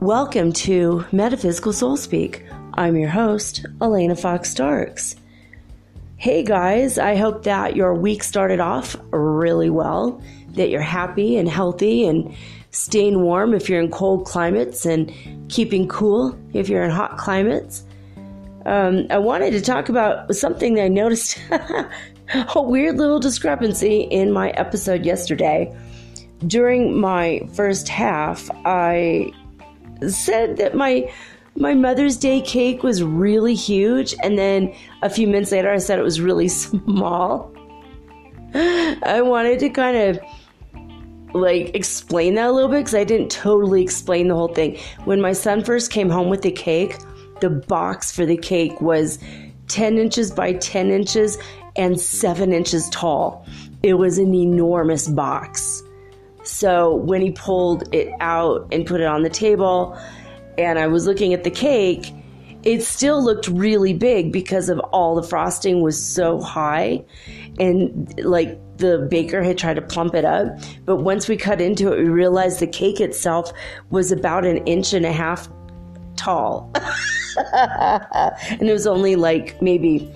Welcome to Metaphysical Soul Speak. I'm your host, Elena Fox Starks. Hey guys, I hope that your week started off really well, that you're happy and healthy and staying warm if you're in cold climates and keeping cool if you're in hot climates. I wanted to talk about something that I noticed, a weird little discrepancy in my episode yesterday. During my first half, I said that my Mother's Day cake was really huge, and then a few minutes later I said it was really small. I wanted to kind of explain that a little bit because I didn't totally explain the whole thing. When my son first came home with the cake, the box for the cake was 10 inches by 10 inches and 7 inches tall. It was an enormous box. So when he pulled it out and put it on the table and I was looking at the cake, it still looked really big because of all the frosting was so high, and the baker had tried to plump it up. But once we cut into it, we realized the cake itself was about 1.5 inches tall. And it was only maybe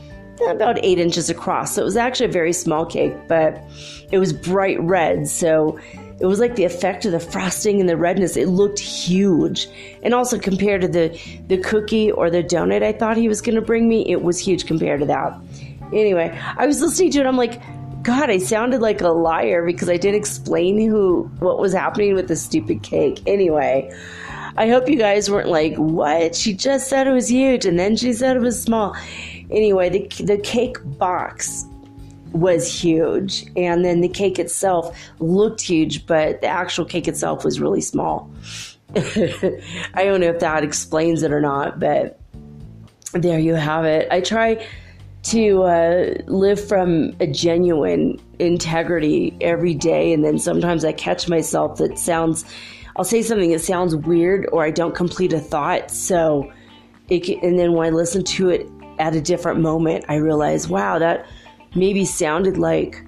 about 8 inches across. So it was actually a very small cake, but it was bright red. So it was like the effect of the frosting and the redness. It looked huge. And also compared to the cookie or the donut I thought he was going to bring me, it was huge compared to that. Anyway, I was listening to it. I'm like, God, I sounded like a liar because I didn't explain what was happening with the stupid cake. Anyway, I hope you guys weren't like, what? She just said it was huge and then she said it was small. Anyway, the cake box was huge, and then the cake itself looked huge, but the actual cake itself was really small. I don't know if that explains it or not, but there you have it. I try to live from a genuine integrity every day, and then sometimes I catch myself I'll say something that sounds weird, or I don't complete a thought, and then when I listen to it at a different moment, I realize, wow, that maybe sounded like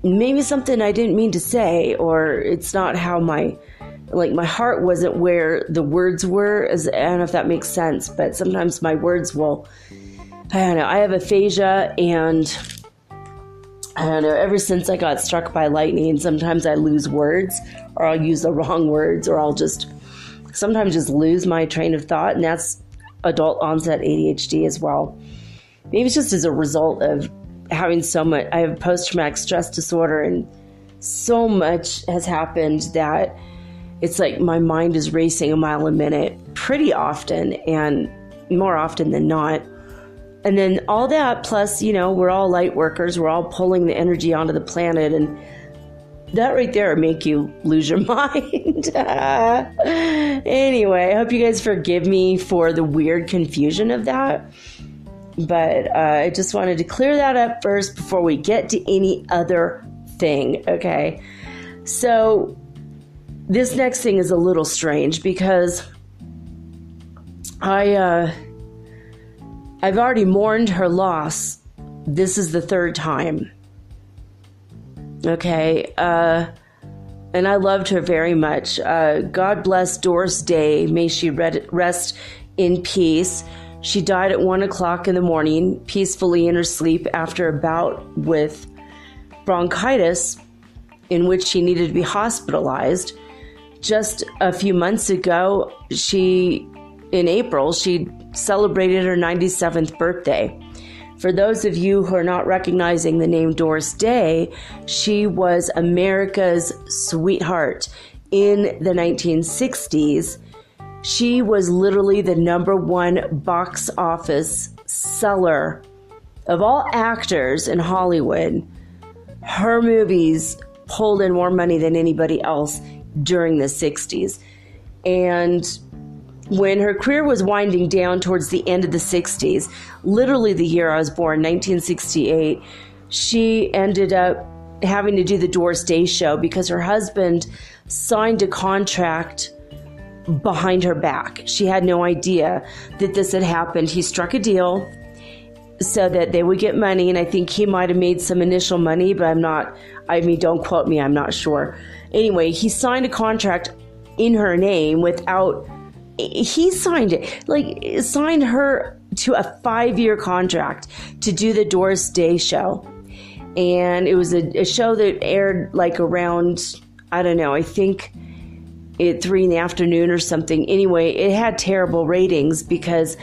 maybe something I didn't mean to say, or it's not how my heart wasn't where the words were. I don't know if that makes sense, but sometimes my words will, I don't know, I have aphasia, and I don't know, ever since I got struck by lightning, sometimes I lose words, or I'll use the wrong words, or I'll sometimes just lose my train of thought, and that's adult onset ADHD as well. Maybe it's just as a result of having so much. I have post-traumatic stress disorder, and so much has happened that it's like my mind is racing a mile a minute pretty often, and more often than not. And then all that, plus, we're all light workers. We're all pulling the energy onto the planet, and that right there will make you lose your mind. Anyway, I hope you guys forgive me for the weird confusion of that. But I just wanted to clear that up first before we get to any other thing, okay? So this next thing is a little strange because I've already mourned her loss. This is the third time. Okay, and I loved her very much. God bless Doris Day. May she rest in peace. She died at 1:00 in the morning, peacefully in her sleep after a bout with bronchitis in which she needed to be hospitalized. Just a few months ago, in April, she celebrated her 97th birthday. For those of you who are not recognizing the name Doris Day, she was America's sweetheart in the 1960s. She was literally the #1 box office seller of all actors in Hollywood. Her movies pulled in more money than anybody else during the 60s. And when her career was winding down towards the end of the 60s, literally the year I was born, 1968, she ended up having to do the Doris Day show because her husband signed a contract behind her back. She had no idea that this had happened. He struck a deal so that they would get money, and I think he might have made some initial money, but don't quote me, I'm not sure. Anyway, he signed a contract in her name without he signed it, like signed her to a 5-year contract to do the Doris Day show. And it was a show that aired like around, I don't know, I think at 3 p.m. or something. Anyway, it had terrible ratings because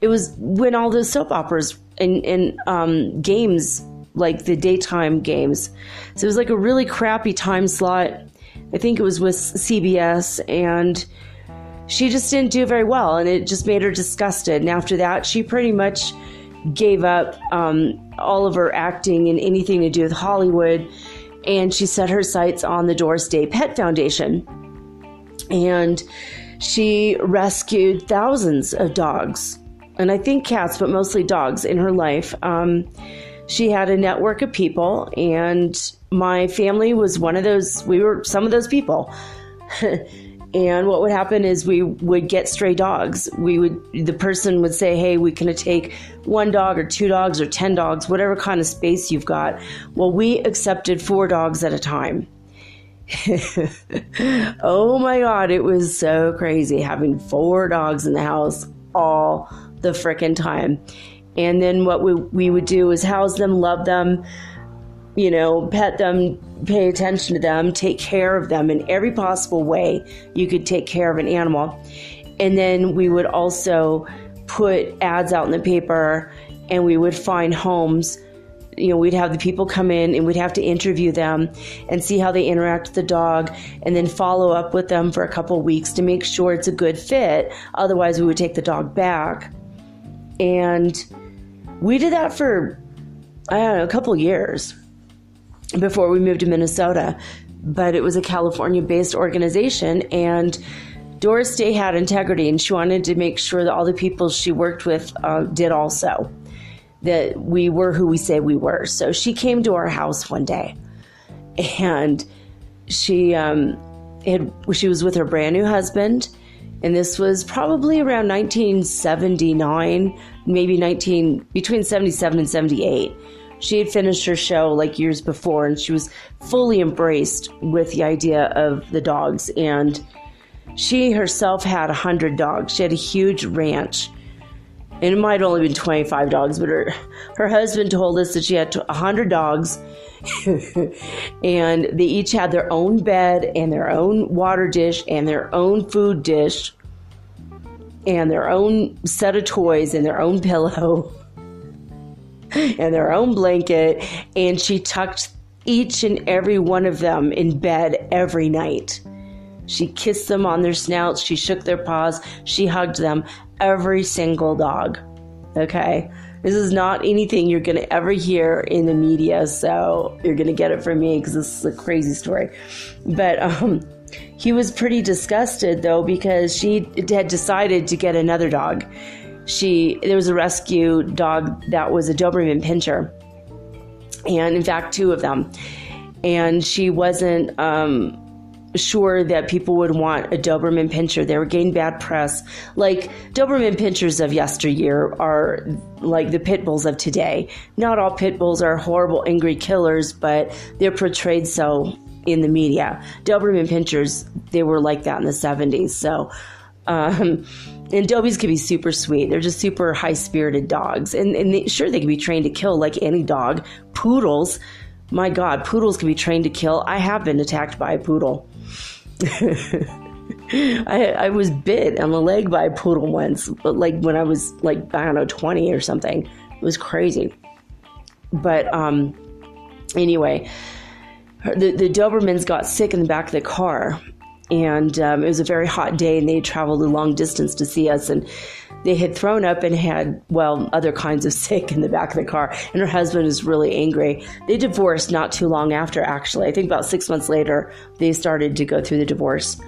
it was when all the soap operas and games, like the daytime games. So it was like a really crappy time slot. I think it was with CBS, and she just didn't do very well, and it just made her disgusted. And after that, she pretty much gave up all of her acting and anything to do with Hollywood, and she set her sights on the Doris Day Pet Foundation. And she rescued thousands of dogs, and I think cats, but mostly dogs in her life. She had a network of people, and my family was one of those. We were some of those people. And what would happen is we would get stray dogs. The person would say, hey, we can take 1 dog or 2 dogs or 10 dogs, whatever kind of space you've got. Well, we accepted 4 dogs at a time. Oh my God, it was so crazy having 4 dogs in the house all the frickin' time. And then what we would do is house them, love them, pet them, pay attention to them, take care of them in every possible way you could take care of an animal. And then we would also put ads out in the paper, and we would find homes. We'd have the people come in, and we'd have to interview them and see how they interact with the dog, and then follow up with them for a couple of weeks to make sure it's a good fit. Otherwise, we would take the dog back. And we did that for, I don't know, a couple of years before we moved to Minnesota. But it was a California-based organization, and Doris Day had integrity, and she wanted to make sure that all the people she worked with did also, that we were who we say we were. So she came to our house one day, and she was with her brand new husband, and this was probably around 1979, maybe between 77 and 78. She had finished her show like years before, and she was fully embraced with the idea of the dogs. And she herself had 100 dogs. She had a huge ranch. And it might have only been 25 dogs, but her husband told us that she had 100 dogs. And they each had their own bed and their own water dish and their own food dish and their own set of toys and their own pillow and their own blanket. And she tucked each and every one of them in bed every night. She kissed them on their snouts. She shook their paws. She hugged them. Every single dog. Okay? This is not anything you're going to ever hear in the media, so you're going to get it from me because this is a crazy story. But he was pretty disgusted, though, because she had decided to get another dog. There was a rescue dog that was a Doberman Pinscher, and in fact 2 of them. And she wasn't sure that people would want a Doberman Pinscher. They were getting bad press. Like, Doberman Pinschers of yesteryear are like the pit bulls of today. Not all pit bulls are horrible, angry killers, but they're portrayed so in the media. Doberman Pinschers, they were like that in the 70s. So, and Dobies can be super sweet. They're just super high-spirited dogs. And sure, they can be trained to kill like any dog. Poodles, my God, poodles can be trained to kill. I have been attacked by a poodle. I was bit on the leg by a poodle once, but like when I was like, I don't know, 20 or something. It was crazy. But anyway, the Dobermans got sick in the back of the car, and it was a very hot day, and they traveled a long distance to see us, and they had thrown up and had, well, other kinds of sick in the back of the car, and her husband was really angry. They divorced not too long after, actually. I think about 6 months later, they started to go through the divorce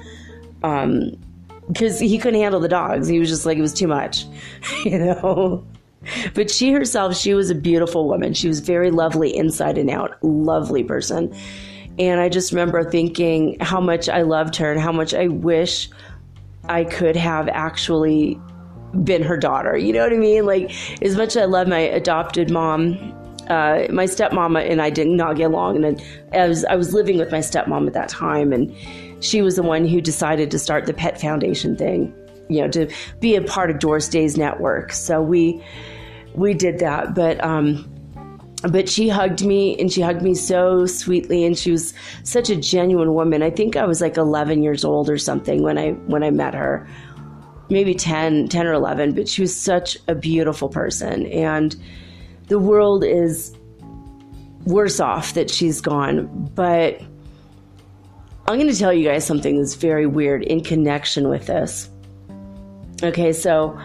because he couldn't handle the dogs. He was just like, it was too much, But she herself, she was a beautiful woman. She was very lovely inside and out, lovely person. And I just remember thinking how much I loved her and how much I wish I could have actually been her daughter. You know what I mean? Like, as much as I love my adopted mom, my stepmama and I did not get along. And I was living with my stepmom at that time, and she was the one who decided to start the Pet Foundation thing. to be a part of Doris Day's network. So we did that, but she hugged me, and she hugged me so sweetly, and she was such a genuine woman. I think I was like 11 years old or something when I met her, maybe 10 or 11, but she was such a beautiful person, and the world is worse off that she's gone. But I'm going to tell you guys something that's very weird in connection with this. Okay, so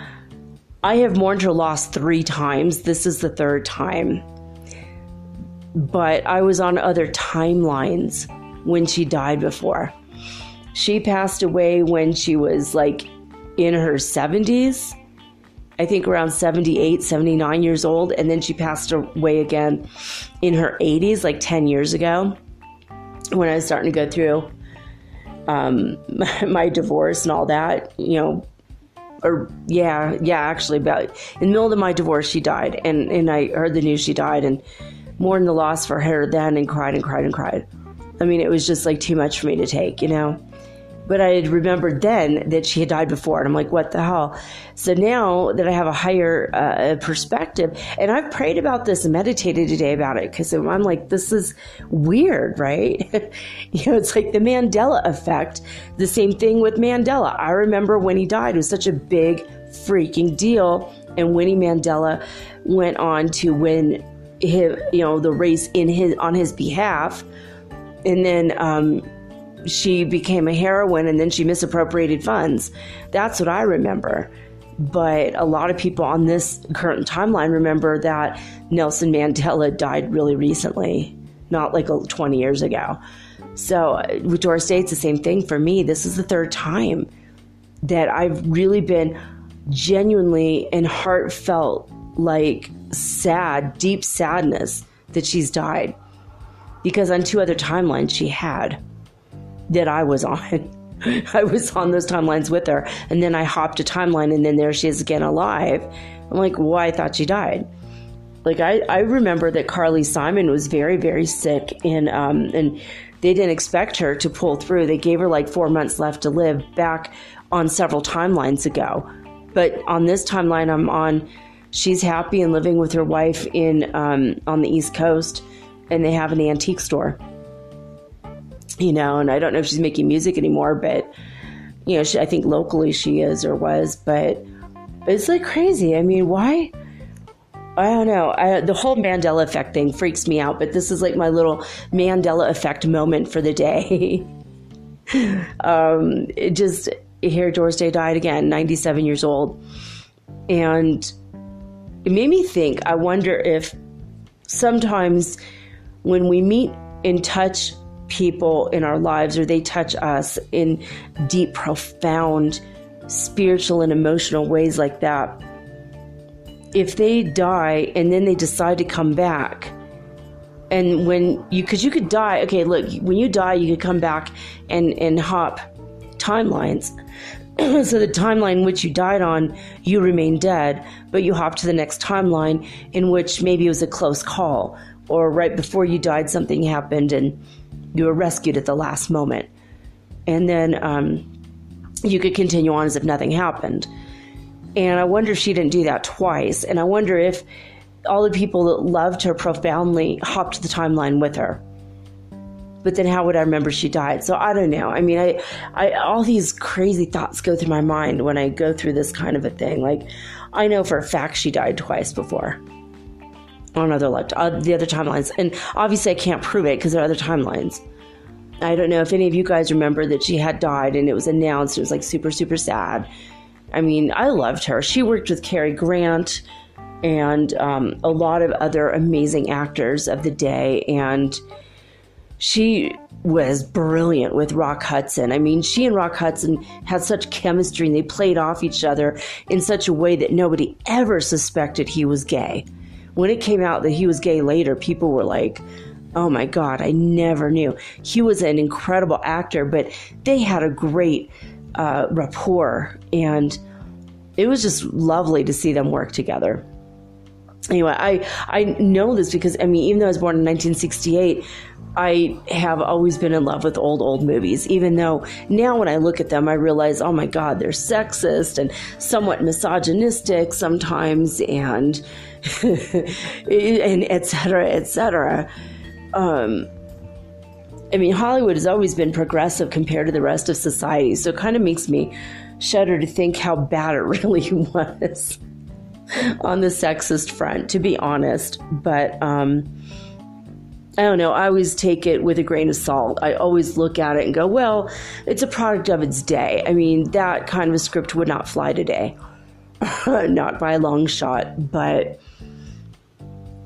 I have mourned her loss 3 times. This is the 3rd time. But I was on other timelines when she died before. She passed away when she was like in her 70s, I think around 78, 79 years old. And then she passed away again in her 80s, like 10 years ago, when I was starting to go through my divorce and all that, actually about in the middle of my divorce, she died. And I heard the news she died and mourned the loss for her then and cried and cried and cried. I mean, it was just like too much for me to take, But I had remembered then that she had died before, and I'm like, what the hell? So now that I have a higher perspective, and I've prayed about this and meditated today about it, because I'm like, this is weird, right? It's like the Mandela effect. The same thing with Mandela. I remember when he died, it was such a big freaking deal, and Winnie Mandela went on to win the race on his behalf, and then she became a heroine, and then she misappropriated funds. That's what I remember. But a lot of people on this current timeline remember that Nelson Mandela died really recently, not like 20 years ago. So with Doris Day, it's the same thing for me. This is the 3rd time that I've really been genuinely and heartfelt, like sad, deep sadness that she's died. Because on 2 other timelines she had that I was on. I was on those timelines with her. And then I hopped a timeline, and then there she is again alive. I'm like, well, I thought she died. Like, I remember that Carly Simon was very, very sick, and they didn't expect her to pull through. They gave her like 4 months left to live back on several timelines ago. But on this timeline I'm on, she's happy and living with her wife on the East Coast, and they have an antique store. And I don't know if she's making music anymore, but, I think locally she is or was, but it's like crazy. I mean, why? I don't know. The whole Mandela effect thing freaks me out, but this is like my little Mandela effect moment for the day. Here Doris Day died again, 97 years old. And it made me think, I wonder if sometimes when we meet and touch people in our lives, or they touch us in deep, profound, spiritual and emotional ways like that, if they die and then they decide to come back, and because you could die, okay, look, when you die, you could come back and hop timelines. So the timeline which you died on, you remain dead, but you hop to the next timeline in which maybe it was a close call, or right before you died, something happened and you were rescued at the last moment. And then you could continue on as if nothing happened. And I wonder if she didn't do that twice. And I wonder if all the people that loved her profoundly hopped the timeline with her. But then how would I remember she died? So I don't know. I mean, I all these crazy thoughts go through my mind when I go through this kind of a thing. Like, I know for a fact she died twice before on the other timelines. And obviously I can't prove it because there are other timelines. I don't know if any of you guys remember that she had died and it was announced. It was like super, super sad. I mean, I loved her. She worked with Cary Grant and a lot of other amazing actors of the day. And she was brilliant with Rock Hudson. I mean, she and Rock Hudson had such chemistry, and they played off each other in such a way that nobody ever suspected he was gay. When it came out that he was gay later, people were like, oh my God, I never knew. He was an incredible actor, but they had a great rapport, and it was just lovely to see them work together. Anyway, I know this because, I mean, even though I was born in 1968, I have always been in love with old movies, even though now when I look at them, I realize, oh my God, they're sexist and somewhat misogynistic sometimes, and and et cetera, et cetera. I mean, Hollywood has always been progressive compared to the rest of society, so it kind of makes me shudder to think how bad it really was on the sexist front, to be honest. But I don't know, I always take it with a grain of salt. I always look at it and go, well, it's a product of its day. I mean, that kind of a script would not fly today. Not by a long shot, but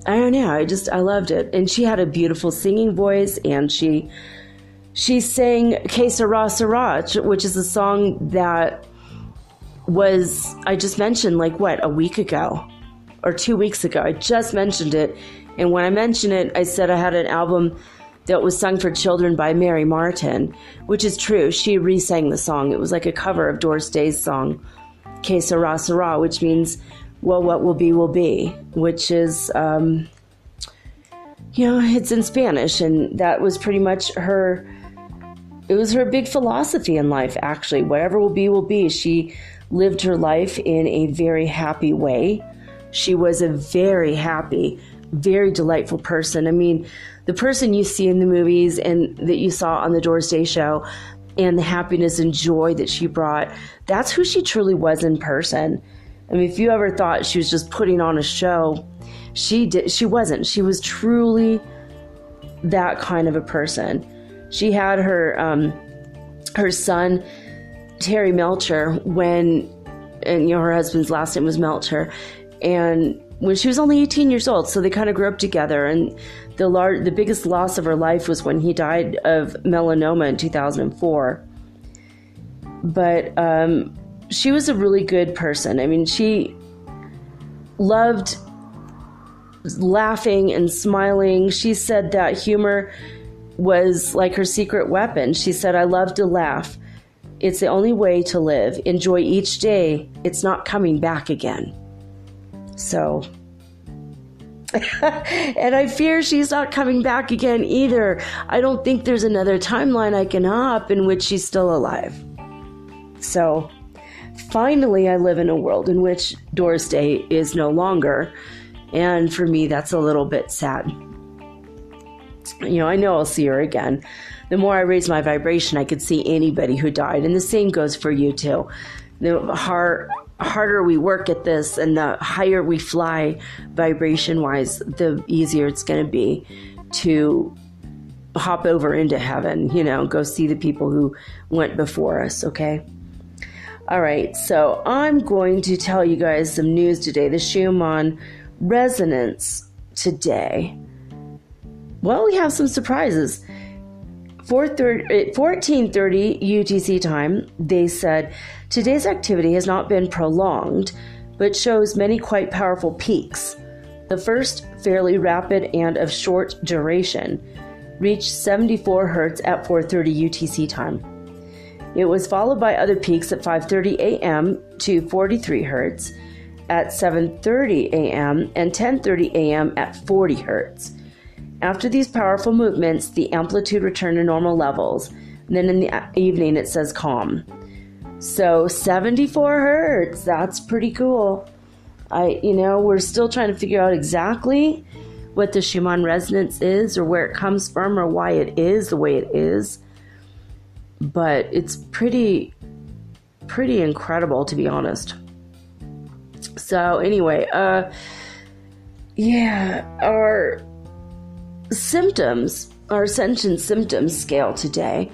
I don't know, I loved it. And she had a beautiful singing voice, and she sang Que Sera Sera, which is a song that was, I just mentioned like a week ago or 2 weeks ago. I just mentioned it. And when I mentioned it, I said I had an album that was sung for children by Mary Martin, which is true. She re-sang the song. It was like a cover of Doris Day's song, Que Sera Sera, which means, well, what will be, which is, it's in Spanish. And that was pretty much it was her big philosophy in life, actually. Whatever will be. She lived her life in a very happy way. She was a very happy, very delightful person. I mean, the person you see in the movies and that you saw on the Doris Day show, and the happiness and joy that she brought, that's who she truly was in person. I mean, if you ever thought she was just putting on a show, she wasn't. She was truly that kind of a person. She had her son, Terry Melcher, and her husband's last name was Melcher, and when she was only 18 years old, so they kind of grew up together. And the biggest loss of her life was when he died of melanoma in 2004. But she was a really good person. I mean, she loved laughing and smiling. She said that humor was like her secret weapon. She said, I love to laugh. It's the only way to live. Enjoy each day. It's not coming back again. So, and I fear she's not coming back again either. I don't think there's another timeline I can hop in which she's still alive. So, finally, I live in a world in which Doris Day is no longer. And for me, that's a little bit sad. I know I'll see her again. The more I raise my vibration, I could see anybody who died. And the same goes for you too. The harder we work at this and the higher we fly vibration-wise, the easier it's going to be to hop over into heaven, go see the people who went before us, okay? All right, so I'm going to tell you guys some news today. The Schumann resonance today. Well, we have some surprises. 14:30 UTC time, they said, today's activity has not been prolonged, but shows many quite powerful peaks. The first, fairly rapid and of short duration, reached 74 Hz at 4:30 UTC time. It was followed by other peaks at 5:30 a.m. to 43 Hz, at 7:30 a.m. and 10:30 a.m. at 40 Hz. After these powerful movements, the amplitude returned to normal levels. And then in the evening, it says calm. So 74 Hertz, that's pretty cool. We're still trying to figure out exactly what the Schumann resonance is or where it comes from or why it is the way it is. But it's pretty incredible, to be honest. So anyway, our symptoms, our Ascension symptoms scale today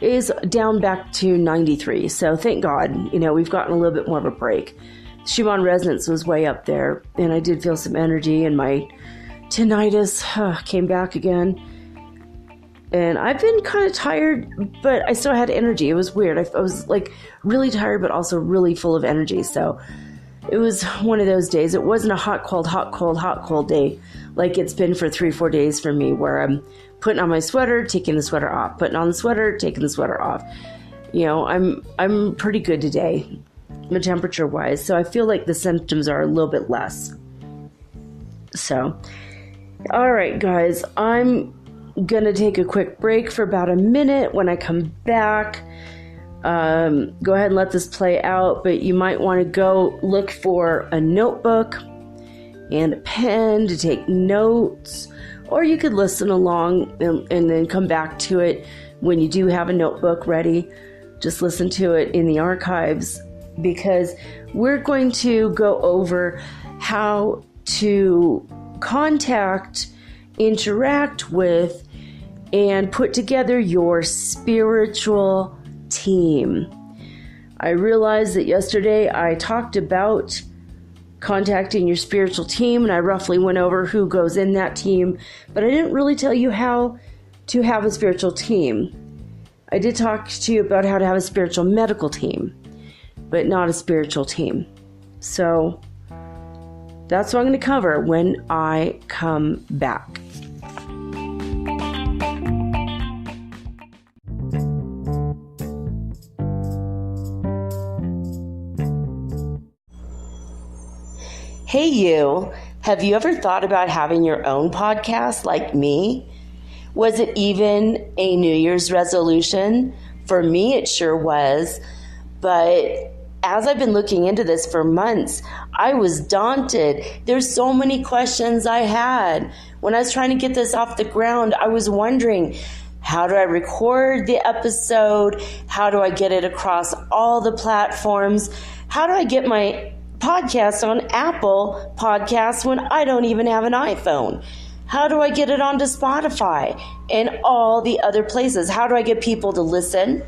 is down back to 93. So thank God, we've gotten a little bit more of a break. Schumann resonance was way up there, and I did feel some energy, and my tinnitus came back again. And I've been kind of tired, but I still had energy. It was weird. I was like really tired, but also really full of energy. So it was one of those days. It wasn't a hot, cold day like it's been for 3-4 days for me, where I'm putting on my sweater, taking the sweater off, putting on the sweater, taking the sweater off. I'm pretty good today, temperature wise. So I feel like the symptoms are a little bit less. So, all right, guys, I'm going to take a quick break for about a minute. When I come back, go ahead and let this play out, but you might want to go look for a notebook and a pen to take notes, or you could listen along and then come back to it when you do have a notebook ready. Just listen to it in the archives, because we're going to go over how to contact, interact with, and put together your spiritual team. I realized that yesterday I talked about contacting your spiritual team, and I roughly went over who goes in that team, but I didn't really tell you how to have a spiritual team. I did talk to you about how to have a spiritual medical team, but not a spiritual team. So that's what I'm going to cover when I come back. Hey you, have you ever thought about having your own podcast like me? Was it even a New Year's resolution? For me, it sure was. But as I've been looking into this for months, I was daunted. There's so many questions I had. When I was trying to get this off the ground, I was wondering, how do I record the episode? How do I get it across all the platforms? How do I get my podcast on Apple Podcasts when I don't even have an iPhone? How do I get it onto Spotify and all the other places? How do I get people to listen?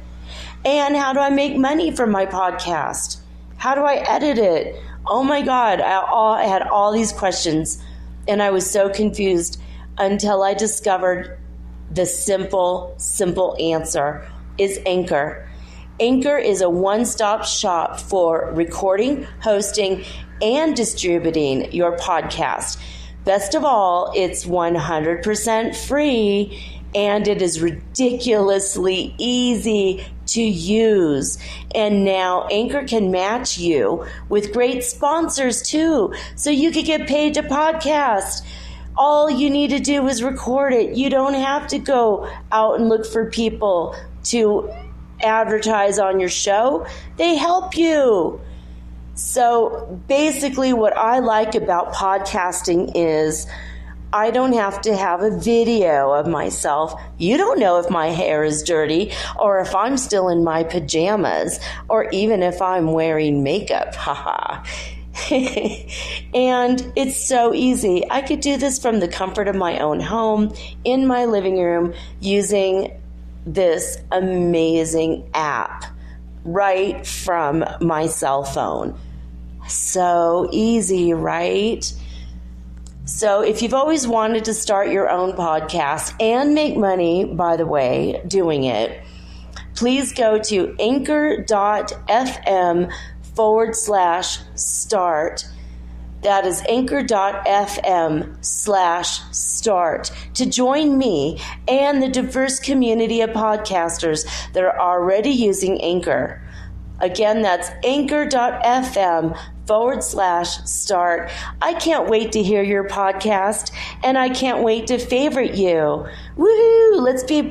And how do I make money from my podcast? How do I edit it? Oh my God, I had all these questions, and I was so confused until I discovered the simple answer is Anchor. Anchor is a one-stop shop for recording, hosting, and distributing your podcast. Best of all, it's 100% free, and it is ridiculously easy to use. And now Anchor can match you with great sponsors too, so you could get paid to podcast. All you need to do is record it. You don't have to go out and look for people to advertise on your show. They help you. So basically what I like about podcasting is I don't have to have a video of myself. You don't know if my hair is dirty or if I'm still in my pajamas or even if I'm wearing makeup. Haha. And it's so easy. I could do this from the comfort of my own home in my living room using this amazing app right from my cell phone. So easy, right? So if you've always wanted to start your own podcast and make money, by the way, doing it, please go to anchor.fm/start. That is anchor.fm/start to join me and the diverse community of podcasters that are already using Anchor. Again, that's anchor.fm/start. I can't wait to hear your podcast, and I can't wait to favorite you. Woohoo! Let's be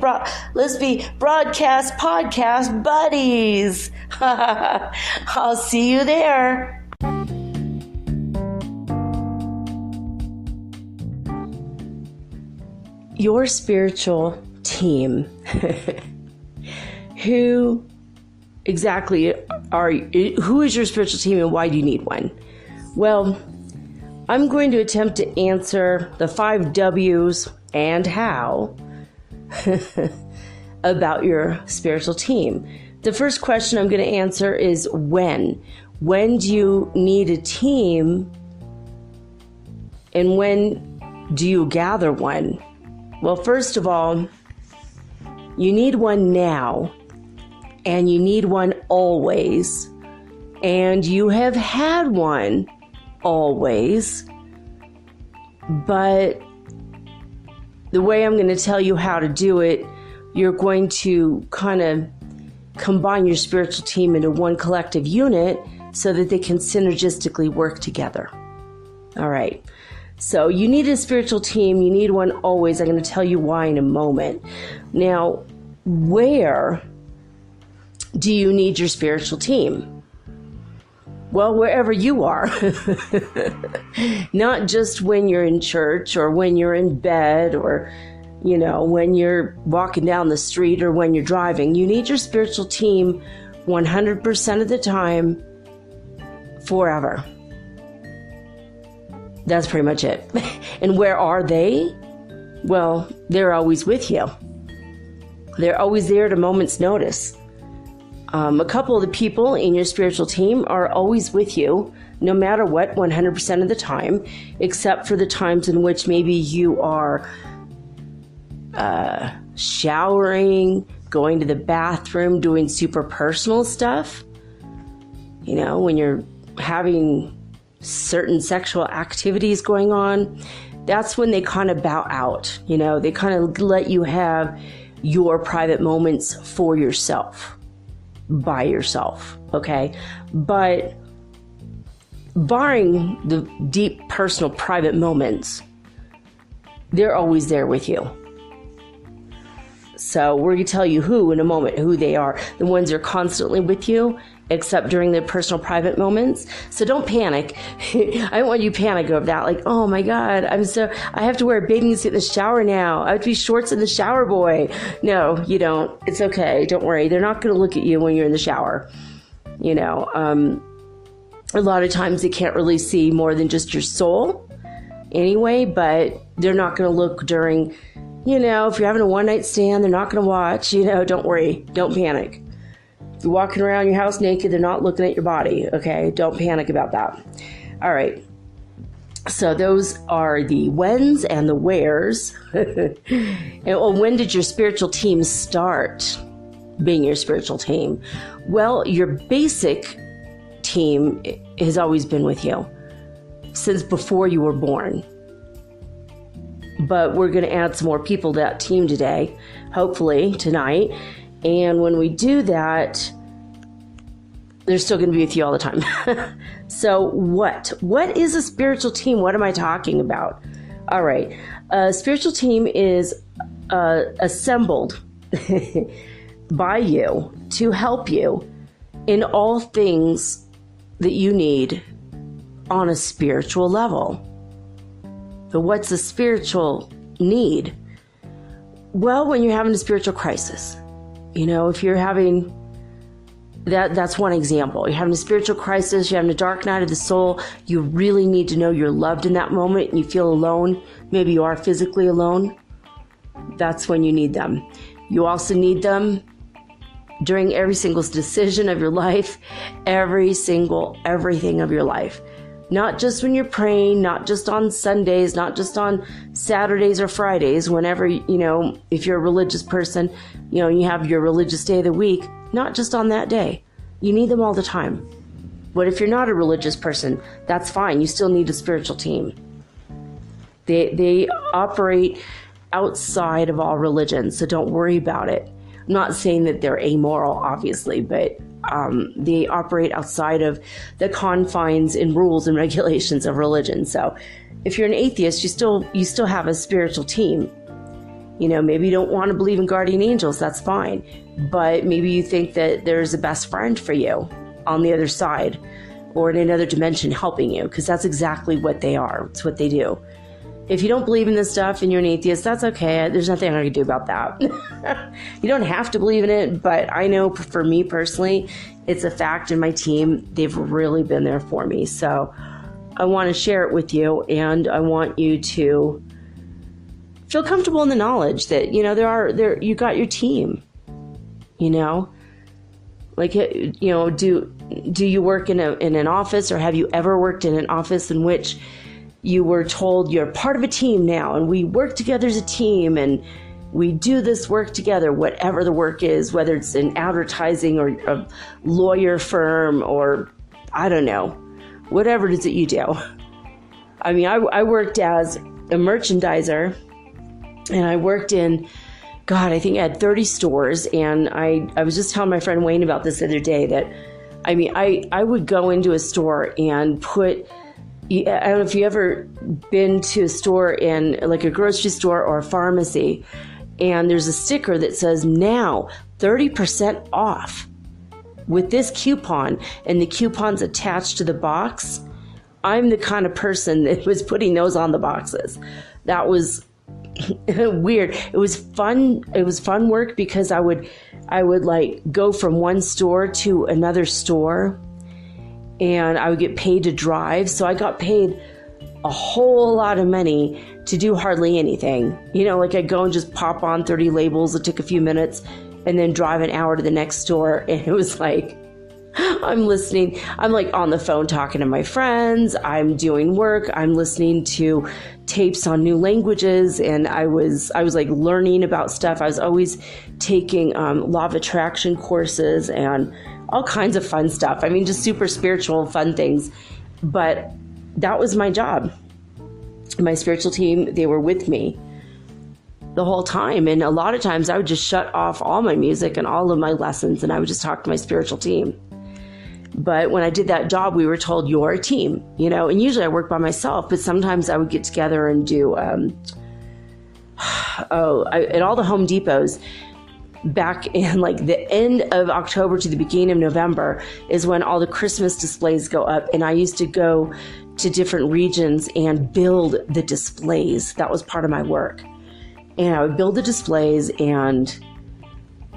broadcast podcast buddies. I'll see you there. Your spiritual team. Who exactly who is your spiritual team and why do you need one? Well, I'm going to attempt to answer the 5 W's and how about your spiritual team. The first question I'm going to answer is when. When do you need a team, and when do you gather one? Well, first of all, you need one now, and you need one always, and you have had one always, but the way I'm going to tell you how to do it, you're going to kind of combine your spiritual team into one collective unit so that they can synergistically work together. All right. So you need a spiritual team. You need one always. I'm going to tell you why in a moment. Now, where do you need your spiritual team? Well, wherever you are. Not just when you're in church or when you're in bed or, when you're walking down the street or when you're driving. You need your spiritual team 100% of the time, forever. That's pretty much it. And where are they? Well, they're always with you. They're always there at a moment's notice. A couple of the people in your spiritual team are always with you, no matter what, 100% of the time, except for the times in which maybe you are showering, going to the bathroom, doing super personal stuff. When you're having certain sexual activities going on, that's when they kind of bow out. They kind of let you have your private moments for yourself, by yourself, okay? But barring the deep, personal, private moments, they're always there with you. So we're going to tell you in a moment, who they are. The ones that are constantly with you, except during the personal, private moments. So don't panic. I don't want you to panic over that. Like, oh my God, I have to wear a bathing suit in the shower now. I have to be shorts in the shower, boy. No, you don't. It's okay. Don't worry. They're not going to look at you when you're in the shower. A lot of times they can't really see more than just your soul anyway, but they're not going to look during, if you're having a one-night stand, they're not going to watch. Don't worry. Don't panic. If you're walking around your house naked, they're not looking at your body, okay? Don't panic about that. All right. So those are the whens and the wheres. And when did your spiritual team start being your spiritual team? Well, your basic team has always been with you since before you were born. But we're going to add some more people to that team today, hopefully tonight. And when we do that, they're still going to be with you all the time. So what is a spiritual team? What am I talking about? All right. A spiritual team is assembled by you to help you in all things that you need on a spiritual level. But what's a spiritual need? Well, when you're having a spiritual crisis. If you're having that's one example. You're having a spiritual crisis, you're having a dark night of the soul, you really need to know you're loved in that moment and you feel alone. Maybe you are physically alone. That's when you need them. You also need them during every single decision of your life, everything of your life. Not just when you're praying, not just on Sundays, not just on Saturdays or Fridays, whenever, if you're a religious person, you have your religious day of the week, not just on that day. You need them all the time. But if you're not a religious person, that's fine. You still need a spiritual team. They operate outside of all religions, so don't worry about it. I'm not saying that they're amoral, obviously, but they operate outside of the confines and rules and regulations of religion. So if you're an atheist, you still have a spiritual team. Maybe you don't want to believe in guardian angels, that's fine. But maybe you think that there's a best friend for you on the other side or in another dimension helping you, because that's exactly what they are. It's what they do. If you don't believe in this stuff and you're an atheist, that's okay. There's nothing I can do about that. You don't have to believe in it, but I know for me personally, it's a fact, and my team, they've really been there for me. So I want to share it with you, and I want you to feel comfortable in the knowledge that, you got your team, like, do you work in an office, or have you ever worked in an office in which you were told you're part of a team now and we work together as a team and we do this work together, whatever the work is, whether it's in advertising or a lawyer firm or I don't know, whatever it is that you do. I mean, I worked as a merchandiser, and I worked in, I think I had 30 stores, and I was just telling my friend Wayne about this the other day that, I would go into a store and put I don't know if you ever been to a store in like a grocery store or a pharmacy, and there's a sticker that says now 30% off with this coupon, and the coupon's attached to the box. I'm the kind of person that was putting those on the boxes. That was weird. It was fun. It was fun work because I would like go from one store to another store, and I would get paid to drive. So I got paid a whole lot of money to do hardly anything. You know, like I'd go and just pop on 30 labels. It took a few minutes, and then drive an hour to the next store. And it was like, I'm listening. I'm like on the phone talking to my friends. I'm doing work. I'm listening to tapes on new languages. And I was like learning about stuff. I was always taking law of attraction courses and all kinds of fun stuff. I mean, just super spiritual, fun things. But that was my job. My spiritual team, they were with me the whole time. And a lot of times I would just shut off all my music and all of my lessons, and I would just talk to my spiritual team. But when I did that job, we were told, you're a team, you know, and usually I work by myself, but sometimes I would get together and do, at all the Home Depots, back in like the end of October to the beginning of November is when all the Christmas displays go up. And I used to go to different regions and build the displays. That was part of my work. And I would build the displays, and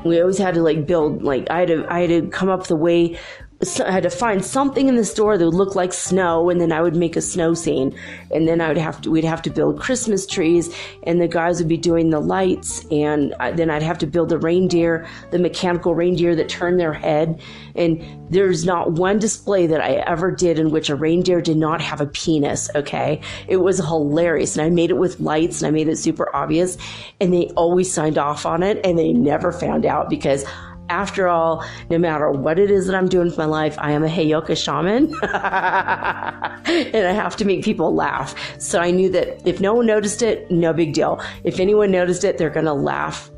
we always had to like build, like I had to come up with a way. I had to find something in the store that would look like snow, and then I would make a snow scene. And then we'd have to build Christmas trees, and the guys would be doing the lights, and then I'd have to build the reindeer, the mechanical reindeer that turn their head. And there's not one display that I ever did in which a reindeer did not have a penis, okay? It was hilarious, and I made it with lights, and I made it super obvious, and they always signed off on it, and they never found out, because after all, no matter what it is that I'm doing with my life, I am a Heyoka shaman, and I have to make people laugh. So I knew that if no one noticed it, no big deal. If anyone noticed it, they're going to laugh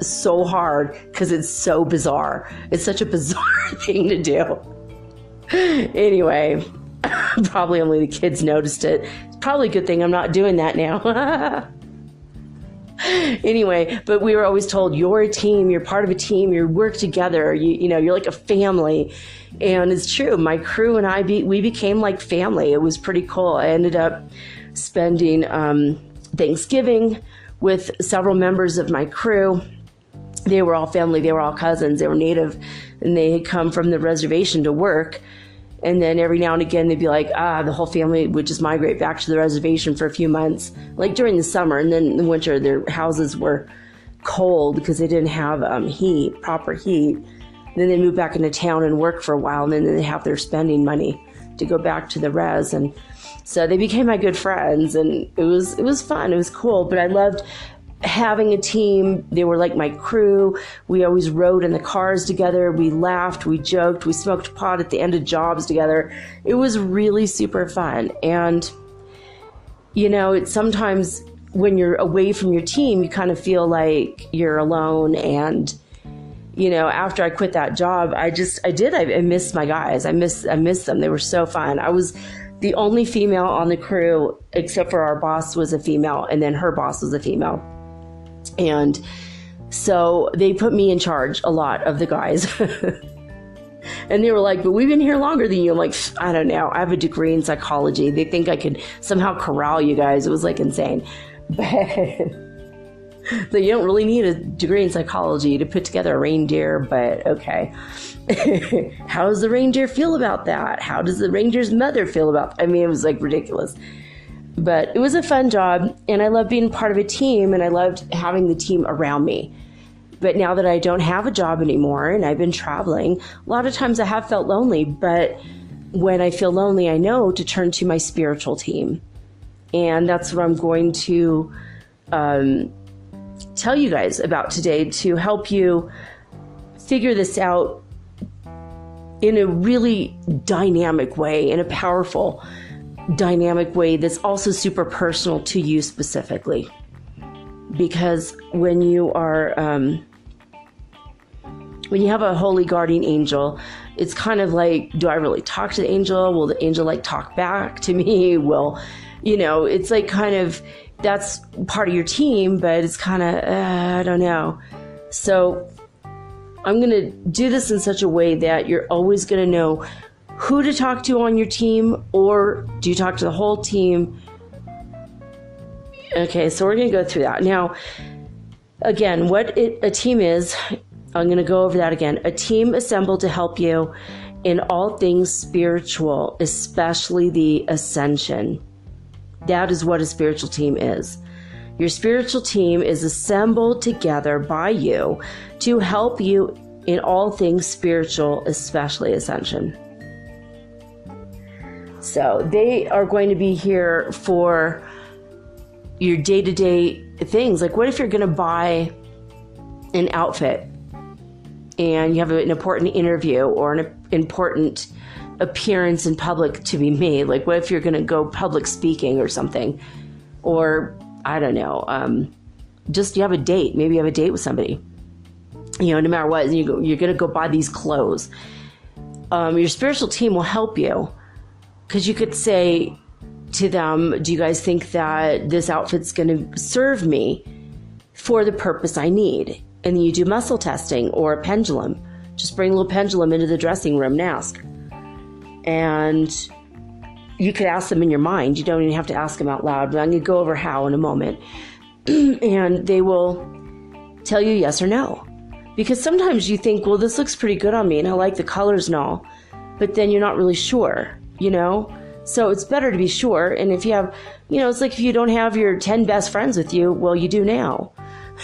so hard because it's so bizarre. It's such a bizarre thing to do. Anyway, probably only the kids noticed it. It's probably a good thing I'm not doing that now. Anyway, but we were always told, you're a team, you're part of a team, you work together, you know, you're like a family. And it's true. My crew and I, we became like family. It was pretty cool. I ended up spending Thanksgiving with several members of my crew. They were all family. They were all cousins. They were native, and they had come from the reservation to work. And then every now and again, they'd be like, the whole family would just migrate back to the reservation for a few months, like during the summer. And then in the winter, their houses were cold because they didn't have proper heat. And then they moved back into town and work for a while. And then they have their spending money to go back to the res. And so they became my good friends. And it was fun. It was cool. But I loved having a team. They were like my crew. We always rode in the cars together. We laughed, we joked, we smoked pot at the end of jobs together. It was really super fun. And, you know, it's sometimes when you're away from your team, you kind of feel like you're alone. And, you know, after I quit that job, I missed my guys. I missed them. They were so fun. I was the only female on the crew, except for our boss was a female, and then her boss was a female. And so they put me in charge a lot of the guys. And they were like, but we've been here longer than you. I'm like, I don't know. I have a degree in psychology. They think I could somehow corral you guys. It was like insane. But you don't really need a degree in psychology to put together a reindeer, but okay. How does the reindeer feel about that? How does the reindeer's mother feel about that? I mean, it was like ridiculous. But it was a fun job, and I loved being part of a team, and I loved having the team around me. But now that I don't have a job anymore and I've been traveling, a lot of times I have felt lonely. But when I feel lonely, I know to turn to my spiritual team. And that's what I'm going to tell you guys about today, to help you figure this out in a really dynamic way, in a powerful dynamic way that's also super personal to you specifically. Because when you are when you have a holy guardian angel, it's kind of like, do I really talk to the angel? Will the angel like talk back to me? Will, it's like kind of, that's part of your team, but it's kind of, I don't know. So I'm going to do this in such a way that you're always going to know who to talk to on your team, or do you talk to the whole team? Okay, so we're going to go through that. Now, again, what a team is, I'm going to go over that again. A team assembled to help you in all things spiritual, especially the ascension. That is what a spiritual team is. Your spiritual team is assembled together by you to help you in all things spiritual, especially ascension. So they are going to be here for your day-to-day things. Like, what if you're going to buy an outfit and you have an important interview or an important appearance in public to be made? Like, what if you're going to go public speaking or something? Or, I don't know, just you have a date. Maybe you have a date with somebody. No matter what, you're going to go buy these clothes. Your spiritual team will help you, because you could say to them, do you guys think that this outfit's going to serve me for the purpose I need? And then you do muscle testing or a pendulum. Just bring a little pendulum into the dressing room and ask. And you could ask them in your mind. You don't even have to ask them out loud, but I'm going to go over how in a moment. And they will tell you yes or no. Because sometimes you think, well, this looks pretty good on me and I like the colors and all, but then you're not really sure, So it's better to be sure. And if you have, it's like if you don't have your 10 best friends with you, well, you do now.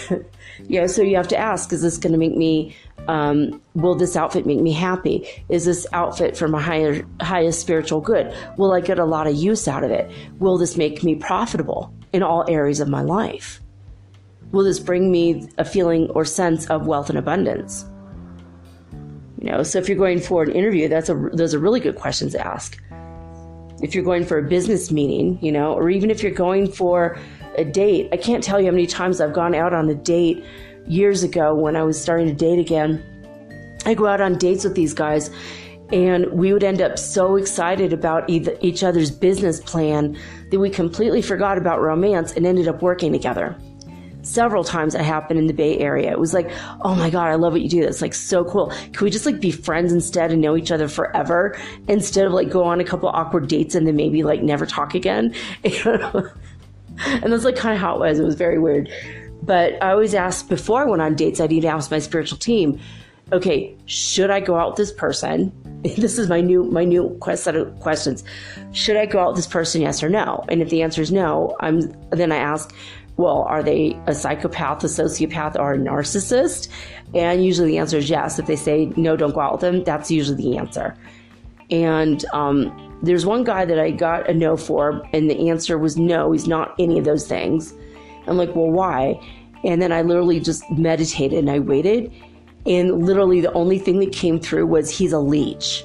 So you have to ask, is this going to make me, will this outfit make me happy? Is this outfit for my highest spiritual good? Will I get a lot of use out of it? Will this make me profitable in all areas of my life? Will this bring me a feeling or sense of wealth and abundance? So if you're going for an interview, those are really good questions to ask. If you're going for a business meeting, or even if you're going for a date. I can't tell you how many times I've gone out on a date years ago when I was starting to date again. I go out on dates with these guys, and we would end up so excited about each other's business plan that we completely forgot about romance and ended up working together. Several times that happened in the Bay Area. It was like, oh my God, I love what you do. That's like so cool. Can we just like be friends instead and know each other forever, instead of like go on a couple awkward dates and then maybe like never talk again? And that's like kind of how it was. It was very weird. But I always asked, before I went on dates, I'd even ask my spiritual team, okay, should I go out with this person? This is my new set of questions. Should I go out with this person, yes or no? And if the answer is no, then I ask, well, are they a psychopath, a sociopath, or a narcissist? And usually the answer is yes. If they say, no, don't go out with them, that's usually the answer. And there's one guy that I got a no for, and the answer was no, he's not any of those things. I'm like, well, why? And then I literally just meditated and I waited. And literally the only thing that came through was he's a leech.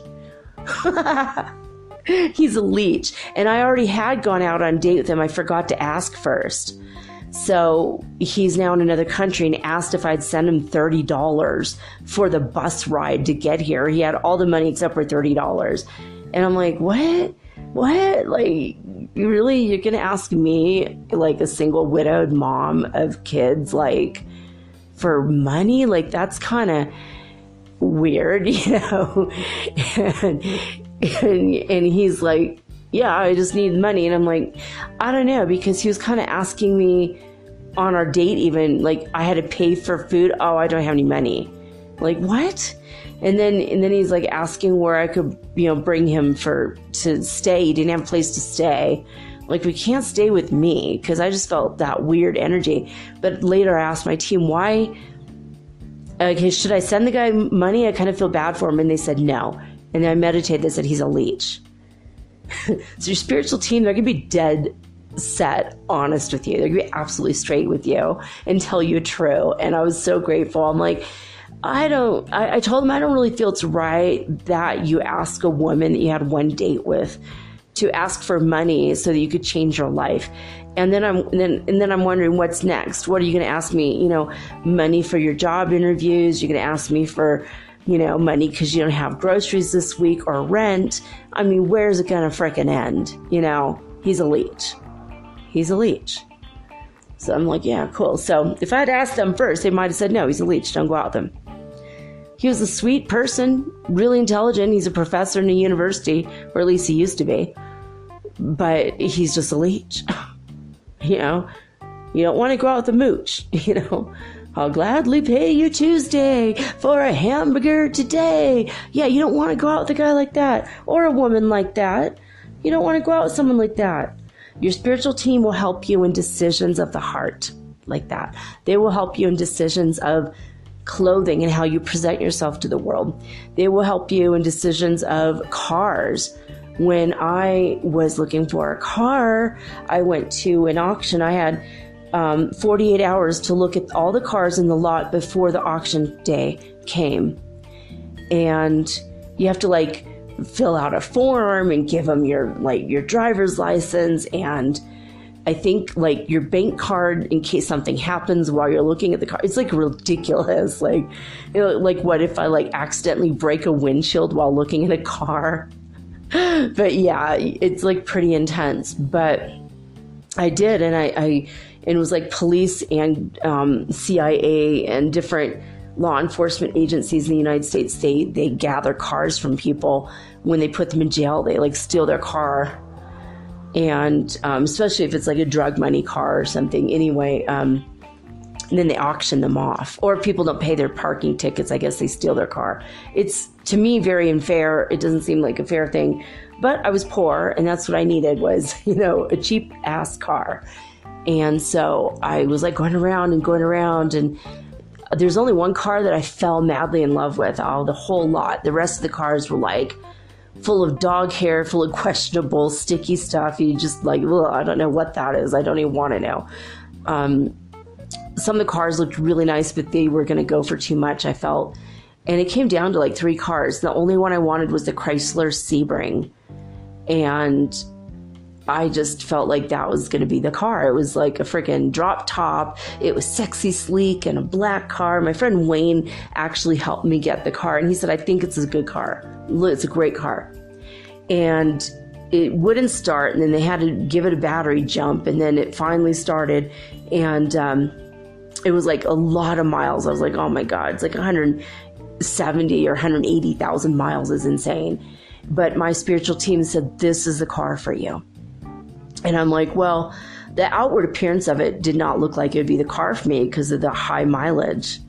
He's a leech. And I already had gone out on a date with him. I forgot to ask first. So he's now in another country and asked if I'd send him $30 for the bus ride to get here. He had all the money except for $30. And I'm like, what? Like, you're going to ask me, like a single widowed mom of kids, like, for money? Like, that's kind of weird, and he's like, yeah, I just need money. And I'm like, I don't know, because he was kind of asking me on our date, even like I had to pay for food. Oh, I don't have any money. Like, what? And then he's like asking where I could, bring him to stay. He didn't have a place to stay. Like, we can't stay with me, because I just felt that weird energy. But later I asked my team, why? Okay, should I send the guy money? I kind of feel bad for him. And they said no. And then I meditated. They said he's a leech. So your spiritual team, they're going to be dead set honest with you. They're going to be absolutely straight with you and tell you true. And I was so grateful. I'm like, I told them I don't really feel it's right that you ask a woman that you had one date with to ask for money so that you could change your life. And then I'm wondering, what's next? What are you going to ask me? Money for your job interviews? You're going to ask me for money because you don't have groceries this week or rent. I mean, where's it going to frickin' end? He's a leech. He's a leech. So I'm like, yeah, cool. So if I'd asked them first, they might have said, no, he's a leech. Don't go out with him. He was a sweet person, really intelligent. He's a professor in a university, or at least he used to be. But he's just a leech. You don't want to go out with a mooch. I'll gladly pay you Tuesday for a hamburger today. Yeah, you don't want to go out with a guy like that or a woman like that. You don't want to go out with someone like that. Your spiritual team will help you in decisions of the heart like that. They will help you in decisions of clothing and how you present yourself to the world. They will help you in decisions of cars. When I was looking for a car, I went to an auction. I had 48 hours to look at all the cars in the lot before the auction day came. And you have to fill out a form and give them your driver's license and I think your bank card in case something happens while you're looking at the car. It's ridiculous. What if I accidentally break a windshield while looking at a car? But yeah, it's pretty intense. But I did, and it was police and CIA and different law enforcement agencies in the United States. They gather cars from people when they put them in jail. They steal their car, and especially if it's a drug money car or something. Anyway, and then they auction them off. Or if people don't pay their parking tickets, I guess they steal their car. It's, to me, very unfair. It doesn't seem like a fair thing. But I was poor, and that's what I needed was, a cheap-ass car. And so I was going around, and there's only one car that I fell madly in love with, the whole lot. The rest of the cars were full of dog hair, full of questionable, sticky stuff. You just I don't know what that is. I don't even want to know. Some of the cars looked really nice, but they were going to go for too much, I felt. And it came down to 3 cars. The only one I wanted was the Chrysler Sebring. And I just felt like that was going to be the car. It was a freaking drop top. It was sexy, sleek, and a black car. My friend Wayne actually helped me get the car. And he said, I think it's a good car. It's a great car. And it wouldn't start. And then they had to give it a battery jump. And then it finally started. And it was a lot of miles. I was like, oh my God, it's 170 or 180,000 miles is insane. But my spiritual team said, this is the car for you. And I'm like, well, the outward appearance of it did not look like it would be the car for me because of the high mileage.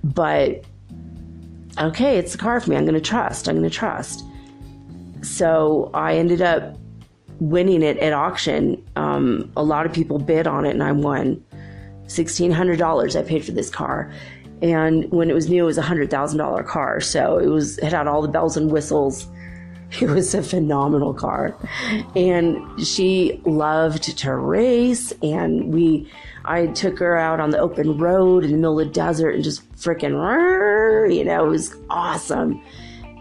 But okay, it's the car for me. I'm going to trust. So I ended up winning it at auction. A lot of people bid on it and I won $1,600 I paid for this car. And when it was new, it was a $100,000 car. So it had all the bells and whistles. It was a phenomenal car. And she loved to race. And I took her out on the open road in the middle of the desert and just freaking, it was awesome.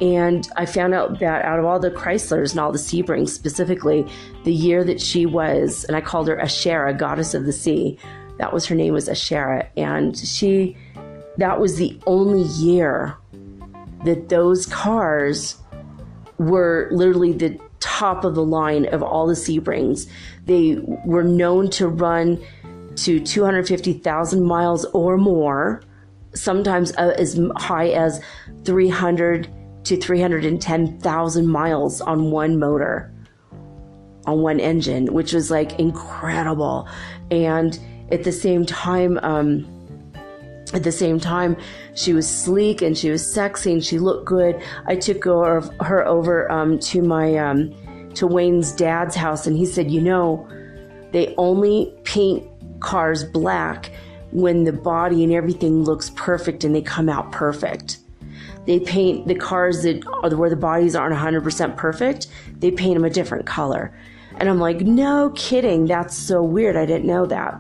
And I found out that out of all the Chryslers and all the Sebrings, specifically, the year that she was, and I called her Ashera, goddess of the sea. That was her name, was Ashera. And that was the only year that those cars were literally the top of the line of all the Sebrings. They were known to run to 250,000 miles or more, sometimes as high as 300 to 310,000 miles on one motor, on one engine, which was incredible. And at the same time, she was sleek and she was sexy and she looked good. I took her over to Wayne's dad's house, and he said, they only paint cars black when the body and everything looks perfect and they come out perfect. They paint the cars where the bodies aren't 100% perfect, they paint them a different color. And I'm like, no kidding, that's so weird. I didn't know that.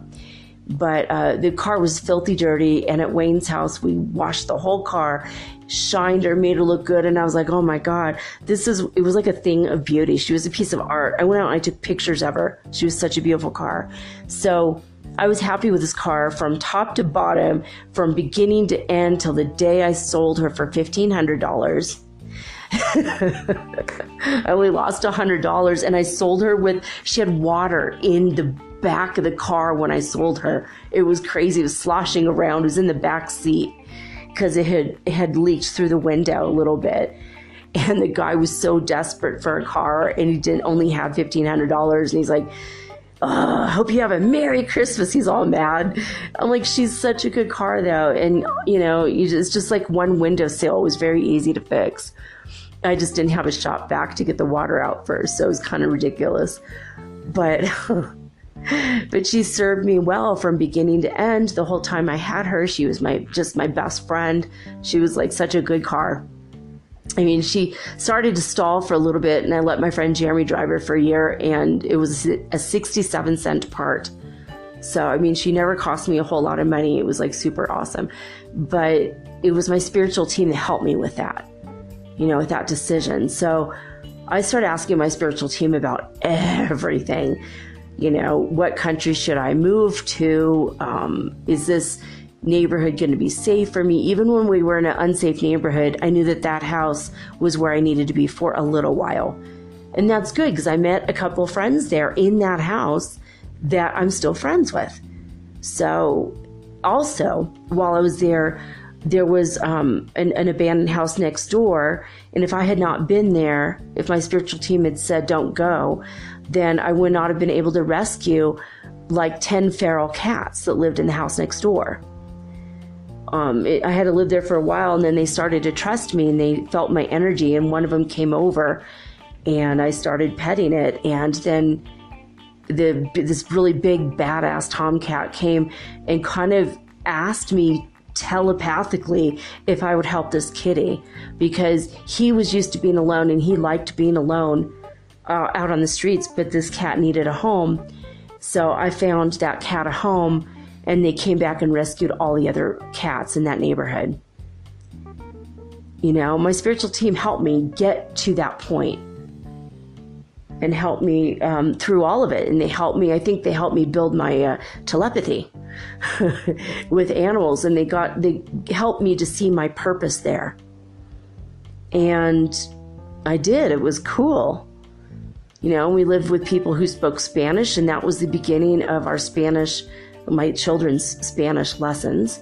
But the car was filthy dirty, and at Wayne's house, we washed the whole car, shined her, made her look good, and I was like, oh my God, it was like a thing of beauty. She was a piece of art. I went out and I took pictures of her. She was such a beautiful car. So I was happy with this car from top to bottom, from beginning to end, till the day I sold her for $1,500. I only lost $100, and I sold her with, she had water in the back of the car when I sold her. It was crazy. It was sloshing around. It was in the back seat because it had leaked through the window a little bit. And the guy was so desperate for a car, and he didn't only have $1,500. And he's like, "Oh, I hope you have a Merry Christmas." He's all mad. I'm like, she's such a good car though. And it's just like one windowsill. It was very easy to fix. I just didn't have a shop vac to get the water out first. So it was kind of ridiculous, but she served me well from beginning to end. The whole time I had her, she was just my best friend. She was like such a good car. I mean, she started to stall for a little bit, and I let my friend Jeremy drive her for a year, and it was a 67-cent part. So, I mean, she never cost me a whole lot of money. It was like super awesome. But it was my spiritual team that helped me with that, with that decision. So I started asking my spiritual team about everything. What country should I move to? Is this neighborhood going to be safe for me? Even when we were in an unsafe neighborhood, I knew that house was where I needed to be for a little while. And that's good, because I met a couple of friends there in that house that I'm still friends with. So also, while I was there, there was an abandoned house next door. And if I had not been there, if my spiritual team had said, "Don't go," then I would not have been able to rescue like 10 feral cats that lived in the house next door. I had to live there for a while, and then they started to trust me, and they felt my energy, and one of them came over, and I started petting it, and then this really big badass tomcat came and kind of asked me telepathically if I would help this kitty, because he was used to being alone, and he liked being alone out on the streets, but this cat needed a home. So I found that cat a home, and they came back and rescued all the other cats in that neighborhood. My spiritual team helped me get to that point and helped me through all of it. And I think they helped me build my telepathy with animals, and they helped me to see my purpose there. And I did. It was cool. We lived with people who spoke Spanish, and that was the beginning of my children's Spanish lessons.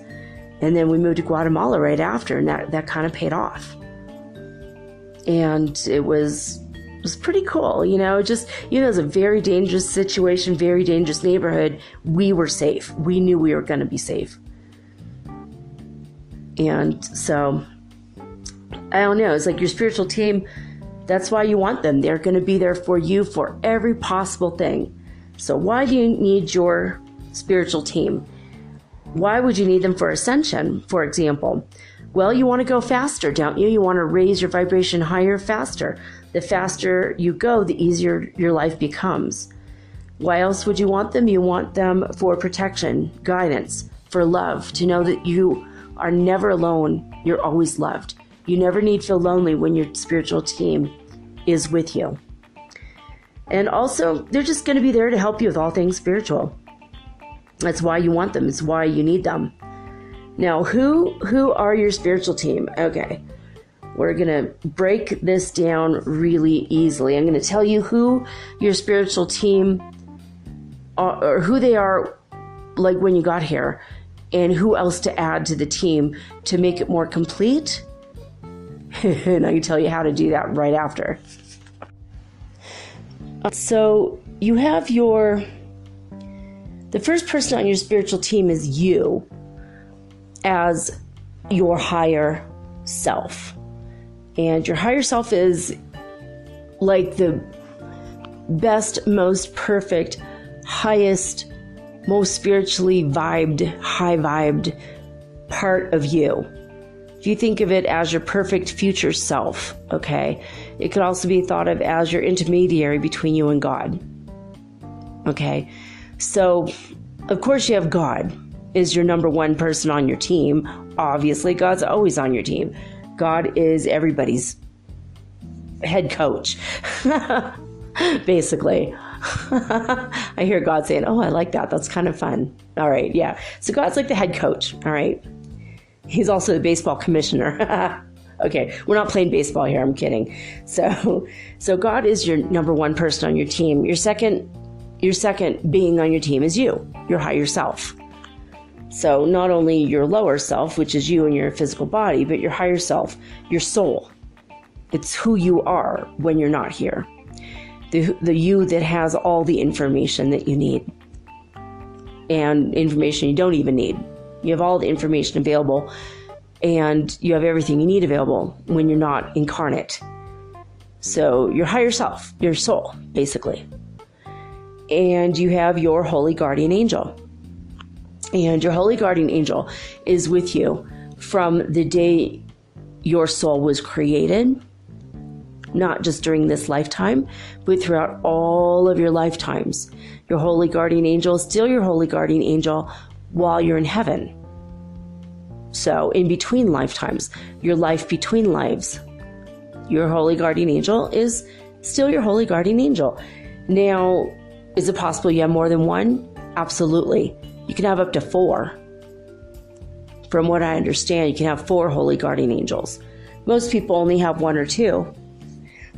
And then we moved to Guatemala right after, and that kind of paid off. And it was pretty cool. It was a very dangerous situation, very dangerous neighborhood. We were safe. We knew we were going to be safe. And so, I don't know. It's like your spiritual team, that's why you want them. They're going to be there for you for every possible thing. So why do you need your spiritual team? Why would you need them for Ascension, for example? Well, you want to go faster, don't you? You want to raise your vibration higher faster. The faster you go, the easier your life becomes. Why else would you want them? You want them for protection, guidance, for love, to know that you are never alone. You're always loved. You never need to feel lonely when your spiritual team is with you. And also, they're just going to be there to help you with all things spiritual. That's why you want them. It's why you need them. Now, who are your spiritual team? Okay, we're going to break this down really easily. I'm going to tell you who your spiritual team are, or who they are like when you got here, and who else to add to the team to make it more complete. And I can tell you how to do that right after. So you have the first person on your spiritual team is you as your higher self. And your higher self is like the best, most perfect, highest, most spiritually high vibed part of you. If you think of it as your perfect future self, okay? It could also be thought of as your intermediary between you and God. Okay? So, of course you have God is your number one person on your team. Obviously, God's always on your team. God is everybody's head coach, basically. I hear God saying, oh, I like that. That's kind of fun. All right. Yeah. So God's like the head coach. All right. He's also the baseball commissioner. Okay. We're not playing baseball here. I'm kidding. So God is your number one person on your team. Your second being on your team is you, your higher self. So not only your lower self, which is you and your physical body, but your higher self, your soul. It's who you are when you're not here. The you that has all the information that you need and information you don't even need. You have all the information available and you have everything you need available when you're not incarnate. So your higher self, your soul, basically. And you have your holy guardian angel. And your holy guardian angel is with you from the day your soul was created, not just during this lifetime, but throughout all of your lifetimes. Your holy guardian angel is still your holy guardian angel while you're in heaven. So in between lifetimes, your life between lives, your holy guardian angel is still your holy guardian angel. Now, is it possible you have more than one? Absolutely. You can have up to 4. From what I understand, you can have 4 holy guardian angels. Most people only have 1 or 2.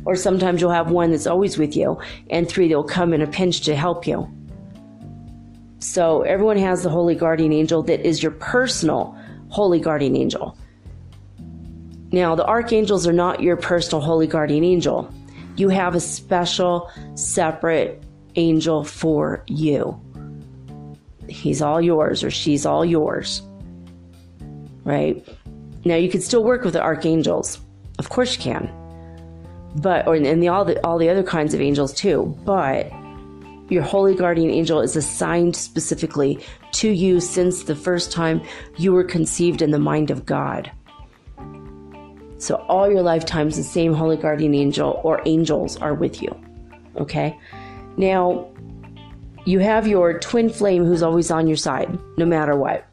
Or sometimes you'll have 1 that's always with you, and 3 that'll come in a pinch to help you. So everyone has the holy guardian angel that is your personal holy guardian angel. Now, the archangels are not your personal holy guardian angel. You have a special, separate angel for you. He's all yours, or she's all yours. Right? Now, you can still work with the archangels. Of course you can. And all the other kinds of angels too. But your holy guardian angel is assigned specifically to you since the first time you were conceived in the mind of God. So all your lifetimes, the same holy guardian angel or angels are with you. Okay? Now, you have your twin flame who's always on your side, no matter what.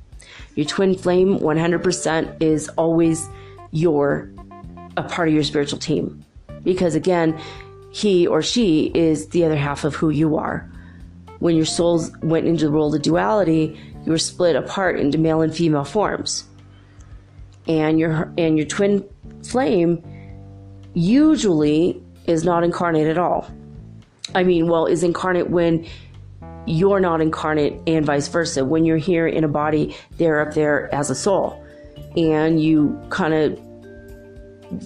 Your twin flame, 100%, is always a part of your spiritual team. Because again, he or she is the other half of who you are. When your souls went into the world of duality, you were split apart into male and female forms. And your twin flame usually is not incarnate at all. Is incarnate when you're not incarnate and vice versa. When you're here in a body, they're up there as a soul. And you kind of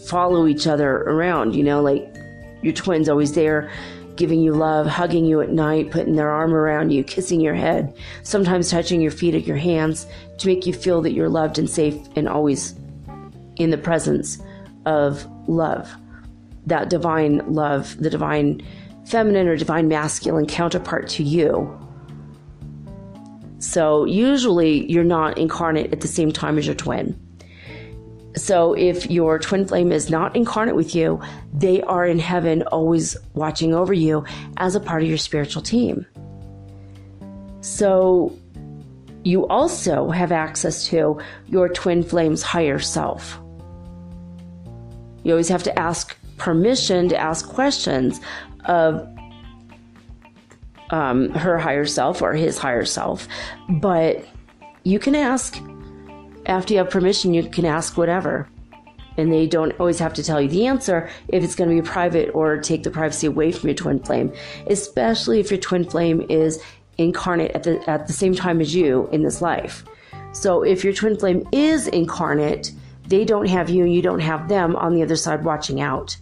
follow each other around, like your twin's always there, giving you love, hugging you at night, putting their arm around you, kissing your head, sometimes touching your feet or your hands to make you feel that you're loved and safe and always in the presence of love. That divine love, the divine feminine or divine masculine counterpart to you. So usually you're not incarnate at the same time as your twin. So if your twin flame is not incarnate with you, they are in heaven always watching over you as a part of your spiritual team. So you also have access to your twin flame's higher self. You always have to ask permission to ask questions of her higher self or his higher self. But you can ask. After you have permission, you can ask whatever. And they don't always have to tell you the answer if it's going to be private or take the privacy away from your twin flame, especially if your twin flame is incarnate at the same time as you in this life. So if your twin flame is incarnate, they don't have you and you don't have them on the other side watching out.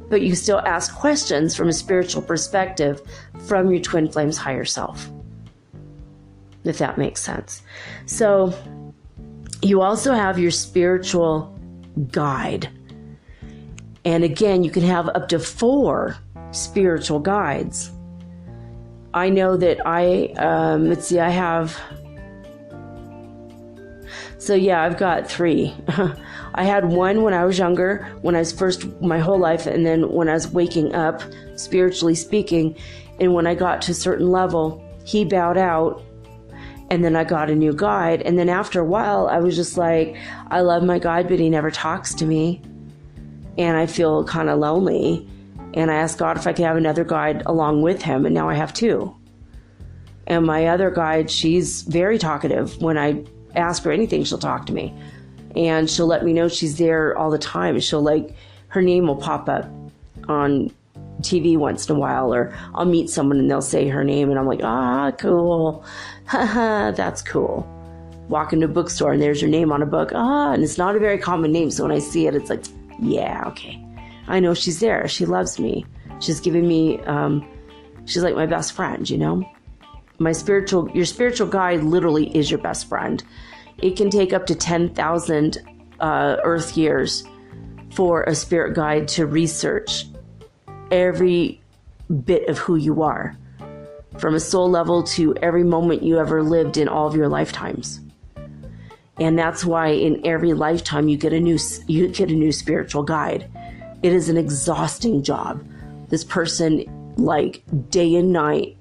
But you still ask questions from a spiritual perspective from your twin flame's higher self, if that makes sense. So you also have your spiritual guide. And again, you can have up to 4 spiritual guides. I know that I've got 3. I had one when I was younger, when I was first, my whole life, and then when I was waking up, spiritually speaking, and when I got to a certain level, he bowed out. And then I got a new guide. And then after a while, I was just like, I love my guide, but he never talks to me. And I feel kind of lonely. And I asked God if I could have another guide along with him, and now I have two. And my other guide, she's very talkative. When I ask her anything, she'll talk to me. And she'll let me know she's there all the time. Her name will pop up on TV once in a while, or I'll meet someone and they'll say her name, and I'm like, cool. Haha, that's cool. Walk into a bookstore and there's your name on a book. And it's not a very common name. So when I see it, it's like, yeah, okay. I know she's there. She loves me. She's giving me, she's like my best friend, you know? Your spiritual guide literally is your best friend. It can take up to 10,000 Earth years for a spirit guide to research every bit of who you are, from a soul level to every moment you ever lived in all of your lifetimes. And that's why in every lifetime you get a new spiritual guide. It is an exhausting job. This person, like day and night,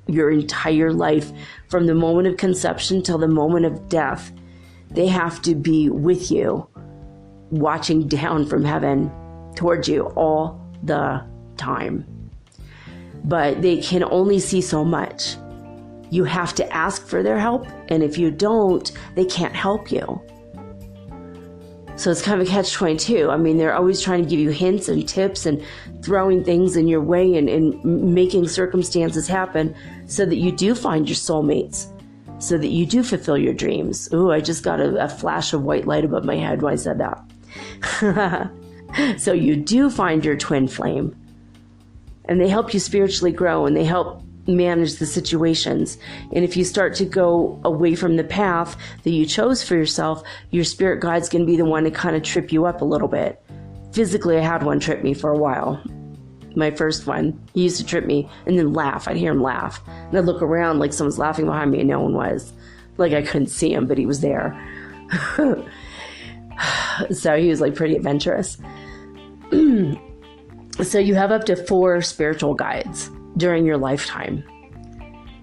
your entire life, from the moment of conception till the moment of death, they have to be with you, watching down from heaven towards you all the time. But they can only see so much. You have to ask for their help, and if you don't, they can't help you. So it's kind of a catch-22. I mean, they're always trying to give you hints and tips and throwing things in your way and making circumstances happen so that you do find your soulmates, so that you do fulfill your dreams. Ooh, I just got a flash of white light above my head when I said that. So you do find your twin flame, and they help you spiritually grow, and they help manage the situations. And if you start to go away from the path that you chose for yourself, your spirit guide's going to be the one to kind of trip you up a little bit. Physically, I had one trip me for a while. My first one, he used to trip me and then laugh. I'd hear him laugh, and I'd look around like someone's laughing behind me, and no one was. Like I couldn't see him, but he was there. So he was like pretty adventurous. So you have up to 4 spiritual guides during your lifetime.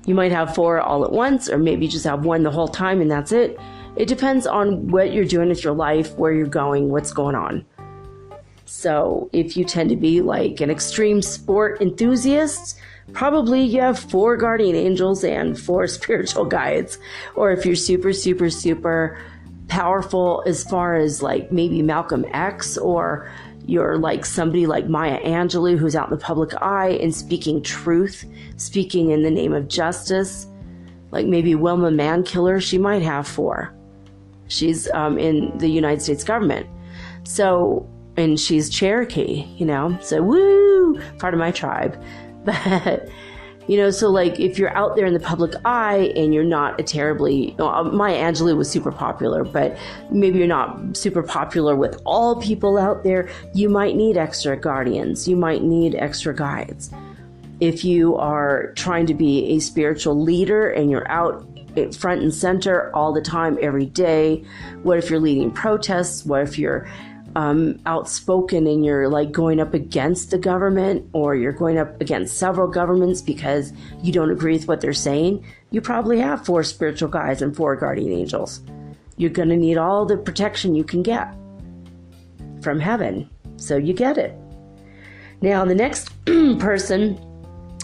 You might have 4 all at once, or maybe you just have 1 the whole time and that's it. It depends on what you're doing with your life, where you're going, what's going on. So if you tend to be like an extreme sport enthusiast, probably you have 4 guardian angels and 4 spiritual guides. Or if you're super, super, super powerful as far as like maybe Malcolm X, or you're like somebody like Maya Angelou, who's out in the public eye and speaking truth, speaking in the name of justice. Like maybe Wilma Mankiller, she might have 4. She's in the United States government. So, and she's Cherokee, you know, so woo, part of my tribe. But, you know, so like if you're out there in the public eye and you're not a terribly, Maya Angelou was super popular, but maybe you're not super popular with all people out there, you might need extra guardians. You might need extra guides. If you are trying to be a spiritual leader and you're out front and center all the time, every day, what if you're leading protests? What if you're outspoken and you're like going up against the government, or you're going up against several governments because you don't agree with what they're saying? You probably have 4 spiritual guides and 4 guardian angels. You're going to need all the protection you can get from heaven. So you get it. Now, the next person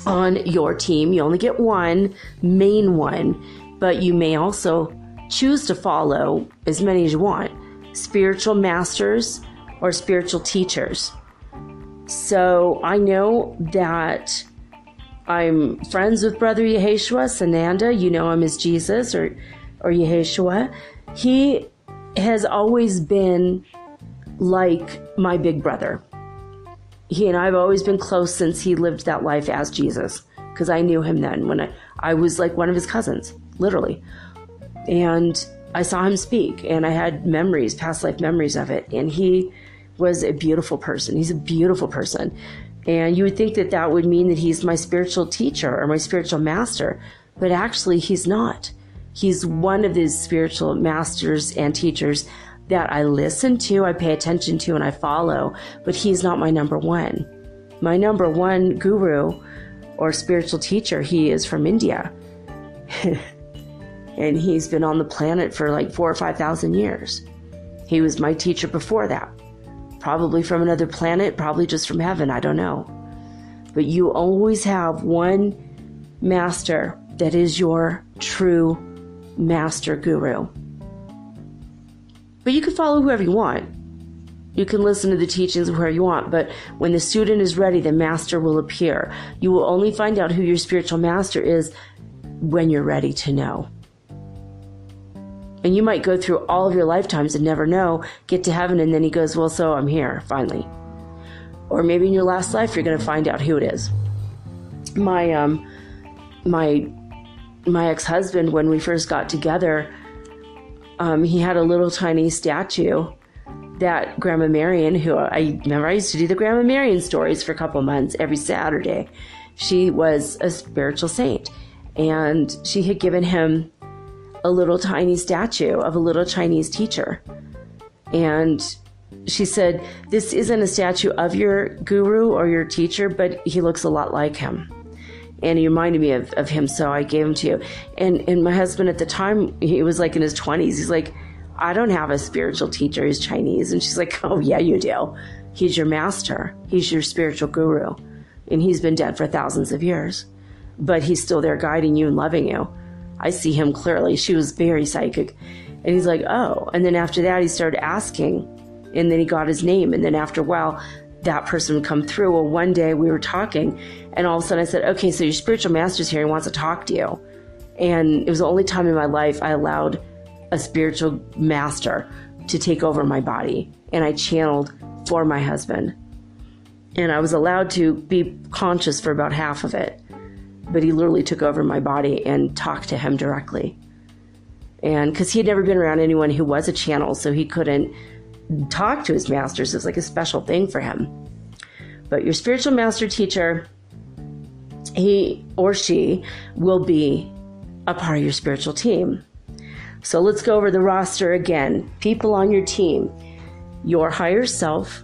on your team, you only get 1 main one, but you may also choose to follow as many as you want. Spiritual masters or spiritual teachers. So I know that I'm friends with Brother Yeshua, Sananda. You know him as Jesus or Yeshua. He has always been like my big brother. He and I have always been close since he lived that life as Jesus, because I knew him then when I was like one of his cousins, literally. And I saw him speak, and I had memories, past life memories of it. And he was a beautiful person. He's a beautiful person. And you would think that that would mean that he's my spiritual teacher or my spiritual master, but actually he's not. He's one of these spiritual masters and teachers that I listen to, I pay attention to, and I follow, but he's not my number one. My number one guru or spiritual teacher, he is from India. And he's been on the planet for like 4,000 or 5,000 years. He was my teacher before that. probably from another planet, probably just from heaven, I don't know. But you always have one master that is your true master guru. But you can follow whoever you want. You can listen to the teachings of whoever you want, but when the student is ready, the master will appear. You will only find out who your spiritual master is when you're ready to know. And you might go through all of your lifetimes and never know, get to heaven, and then he goes, well, so I'm here, finally. Or maybe in your last life, you're going to find out who it is. My ex-husband, when we first got together, he had a little tiny statue that Grandma Marion, who I used to do the Grandma Marion stories for a couple months every Saturday. She was a spiritual saint, and she had given him a little tiny statue of a little Chinese teacher. And she said, this isn't a statue of your guru or your teacher, but he looks a lot like him. And he reminded me of him, so I gave him to you. And my husband at the time, he was like in his 20s. He's like, I don't have a spiritual teacher who's Chinese. And she's like, oh, yeah, you do. He's your master. He's your spiritual guru. And he's been dead for thousands of years. But he's still there guiding you and loving you. I see him clearly. She was very psychic. And he's like, oh. And then after that, he started asking. And then he got his name. And then after a while, that person would come through. Well, one day we were talking. And all of a sudden I said, okay, so your spiritual master's here. He wants to talk to you. And it was the only time in my life I allowed a spiritual master to take over my body. And I channeled for my husband. And I was allowed to be conscious for about half of it. But he literally took over my body and talked to him directly. And because he had never been around anyone who was a channel, so he couldn't talk to his masters. It was like a special thing for him. But your spiritual master teacher, he or she will be a part of your spiritual team. So let's go over the roster again. People on your team: your higher self,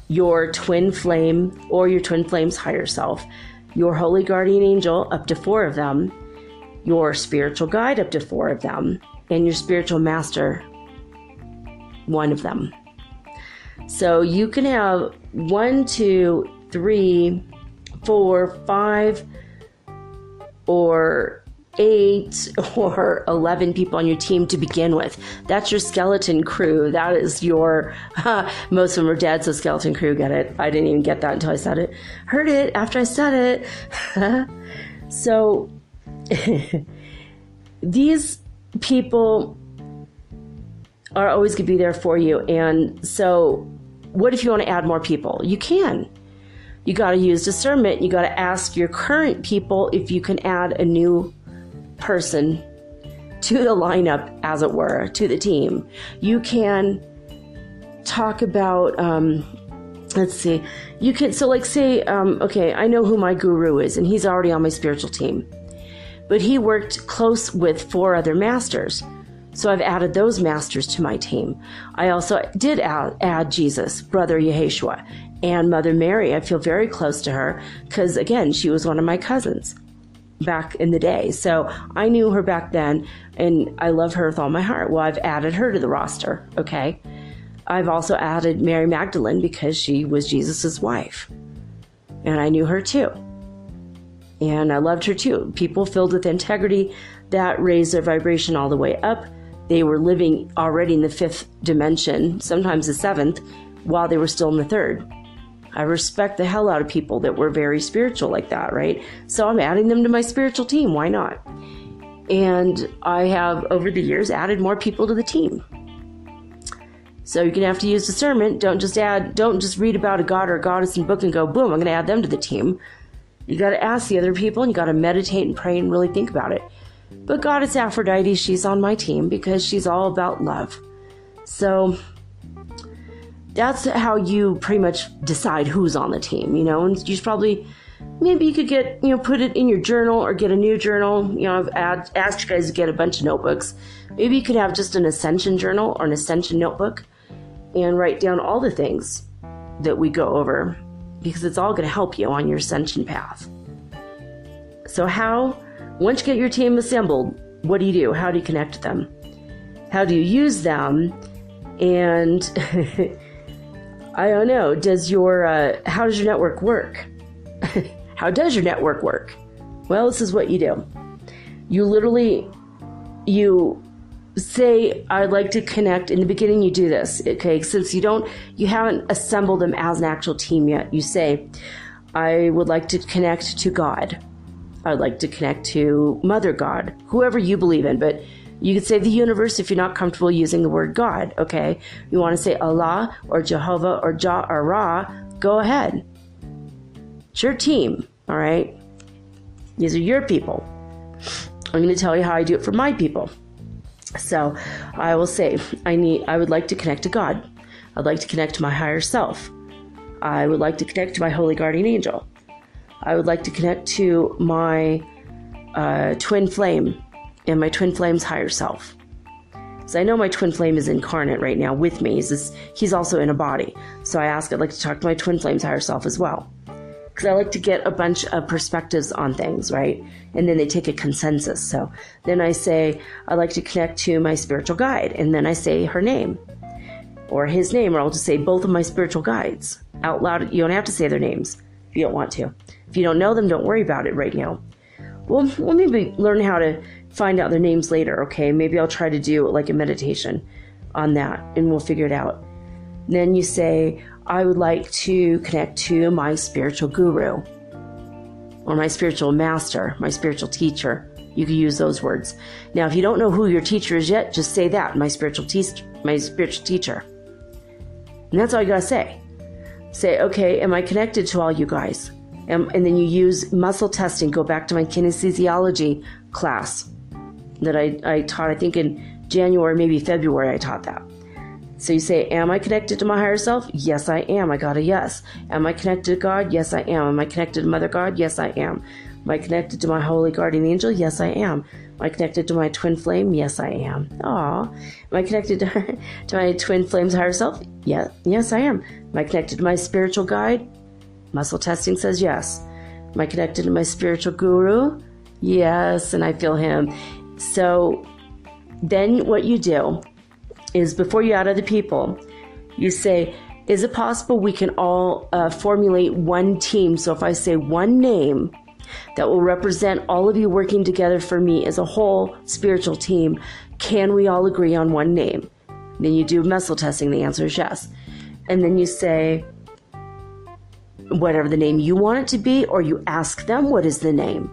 your twin flame or your twin flame's higher self, your holy guardian angel, up to 4 of them, your spiritual guide, up to 4 of them, and your spiritual master, 1 of them. So you can have 1, 2, 3, 4, 5, or 8 or 11 people on your team to begin with. That's your skeleton crew. That is your, most of them are dead, so skeleton crew, get it? I didn't even get that until I said it. Heard it after I said it. So these people are always going to be there for you. And so what if you want to add more people? You can. You got to use discernment. You got to ask your current people if you can add a new person to the lineup, as it were, to the team. You can talk about, let's see, you can, so like say, okay, I know who my guru is, and he's already on my spiritual team, but he worked close with 4 other masters. So I've added those masters to my team. I also did add Jesus, Brother Yeshua, and Mother Mary. I feel very close to her because, again, she was one of my cousins back in the day. So I knew her back then, and I love her with all my heart. Well, I've added her to the roster, okay? I've also added Mary Magdalene because she was Jesus's wife, and I knew her too. And I loved her too. People filled with integrity that raised their vibration all the way up. They were living already in the 5th dimension, sometimes the 7th, while they were still in the 3rd. I respect the hell out of people that were very spiritual like that, right? So I'm adding them to my spiritual team. Why not? And I have, over the years, added more people to the team. So you're going to have to use discernment. Don't just read about a god or a goddess in a book and go, boom, I'm going to add them to the team. You got to ask the other people, and you got to meditate and pray and really think about it. But Goddess Aphrodite, she's on my team because she's all about love. So that's how you pretty much decide who's on the team, you know, and you should probably, maybe you could get, put it in your journal or get a new journal. I've asked you guys to get a bunch of notebooks. Maybe you could have just an Ascension journal or an Ascension notebook and write down all the things that we go over, because it's all going to help you on your Ascension path. So once you get your team assembled, what do you do? How do you connect to them? How do you use them? And I don't know. How does your network work? How does your network work? Well, this is what you do. You say, I'd like to connect. In the beginning, you do this, okay? Since you haven't assembled them as an actual team yet. You say, I would like to connect to God. I would like to connect to Mother God, whoever you believe in, but you could say the universe if you're not comfortable using the word God, okay? You want to say Allah or Jehovah or Jah or Ra, go ahead. It's your team, all right? These are your people. I'm going to tell you how I do it for my people. So I will say, I would like to connect to God. I'd like to connect to my higher self. I would like to connect to my holy guardian angel. I would like to connect to my twin flame and my twin flame's higher self. So I know my twin flame is incarnate right now with me. He's also in a body. So I'd like to talk to my twin flame's higher self as well. Because I like to get a bunch of perspectives on things, right? And then they take a consensus. So then I say, I'd like to connect to my spiritual guide. And then I say her name or his name, or I'll just say both of my spiritual guides out loud. You don't have to say their names if you don't want to. If you don't know them, don't worry about it right now. We'll maybe learn how to find out their names later, okay? Maybe I'll try to do like a meditation on that and we'll figure it out. Then you say, I would like to connect to my spiritual guru or my spiritual master, my spiritual teacher. You can use those words. Now, if you don't know who your teacher is yet, just say that, my spiritual teacher. And that's all you gotta say. Say, okay, am I connected to all you guys? And then you use muscle testing. Go back to my kinesiology class that I taught, I think in January, maybe February, I taught that. So you say, am I connected to my higher self? Yes, I am. I got a yes. Am I connected to God? Yes, I am. Am I connected to Mother God? Yes, I am. Am I connected to my holy guardian angel? Yes, I am. Am I connected to my twin flame? Yes, I am. Aw. Am I connected to my twin flame's higher self? Yeah. Yes, I am. Am I connected to my spiritual guide? Muscle testing says yes. Am I connected to my spiritual guru? Yes, and I feel him. So then what you do is before you add other people, you say, is it possible we can all formulate one team? So if I say one name that will represent all of you working together for me as a whole spiritual team, can we all agree on one name? Then you do muscle testing. The answer is yes. And then you say whatever the name you want it to be, or you ask them, what is the name?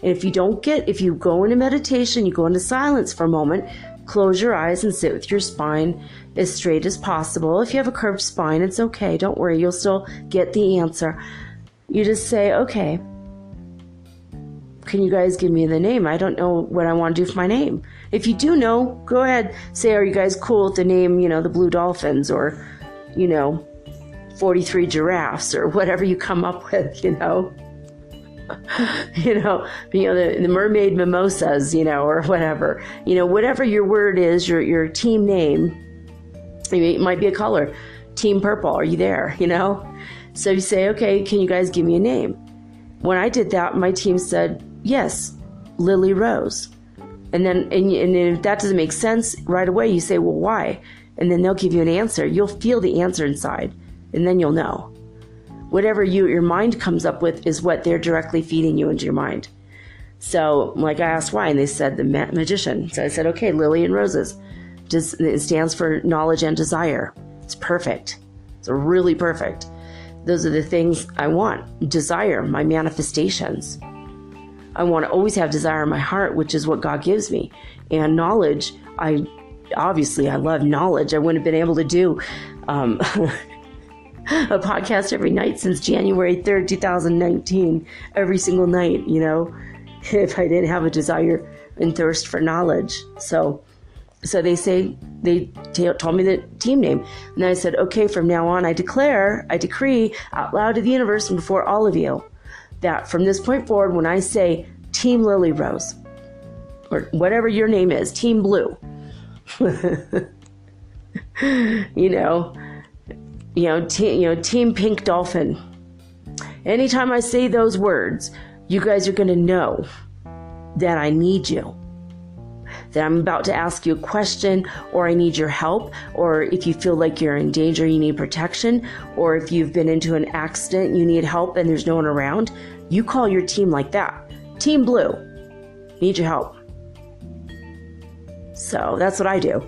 And if you go into meditation, you go into silence for a moment, close your eyes and sit with your spine as straight as possible. If you have a curved spine, it's okay. Don't worry. You'll still get the answer. You just say, okay, can you guys give me the name? I don't know what I want to do for my name. If you do know, go ahead. Say, are you guys cool with the name, the Blue Dolphins or, 43 giraffes or whatever you come up with, the mermaid mimosas, or whatever, whatever your word is, your team name. It might be a color, Team Purple. Are you there? So you say, okay, can you guys give me a name? When I did that, my team said, yes, Lily Rose. And then if that doesn't make sense right away, you say, well, why? And then they'll give you an answer. You'll feel the answer inside, and then you'll know. Whatever your mind comes up with is what they're directly feeding you into your mind. So, like I asked why, and they said the magician. So I said, okay, Lily and Roses. It stands for knowledge and desire. It's perfect. It's really perfect. Those are the things I want. Desire, my manifestations. I want to always have desire in my heart, which is what God gives me. And knowledge, I love knowledge. I wouldn't have been able to do a podcast every night since January 3rd, 2019, every single night, if I didn't have a desire and thirst for knowledge. So they told me the team name. And I said, okay, from now on, I decree out loud to the universe and before all of you that from this point forward, when I say Team Lily Rose or whatever your name is, Team Blue, Team Pink Dolphin. Anytime I say those words, you guys are going to know that I need you. that I'm about to ask you a question, or I need your help, or if you feel like you're in danger, you need protection, or if you've been into an accident, you need help and there's no one around, you call your team like that. Team Blue, need your help. So that's what I do.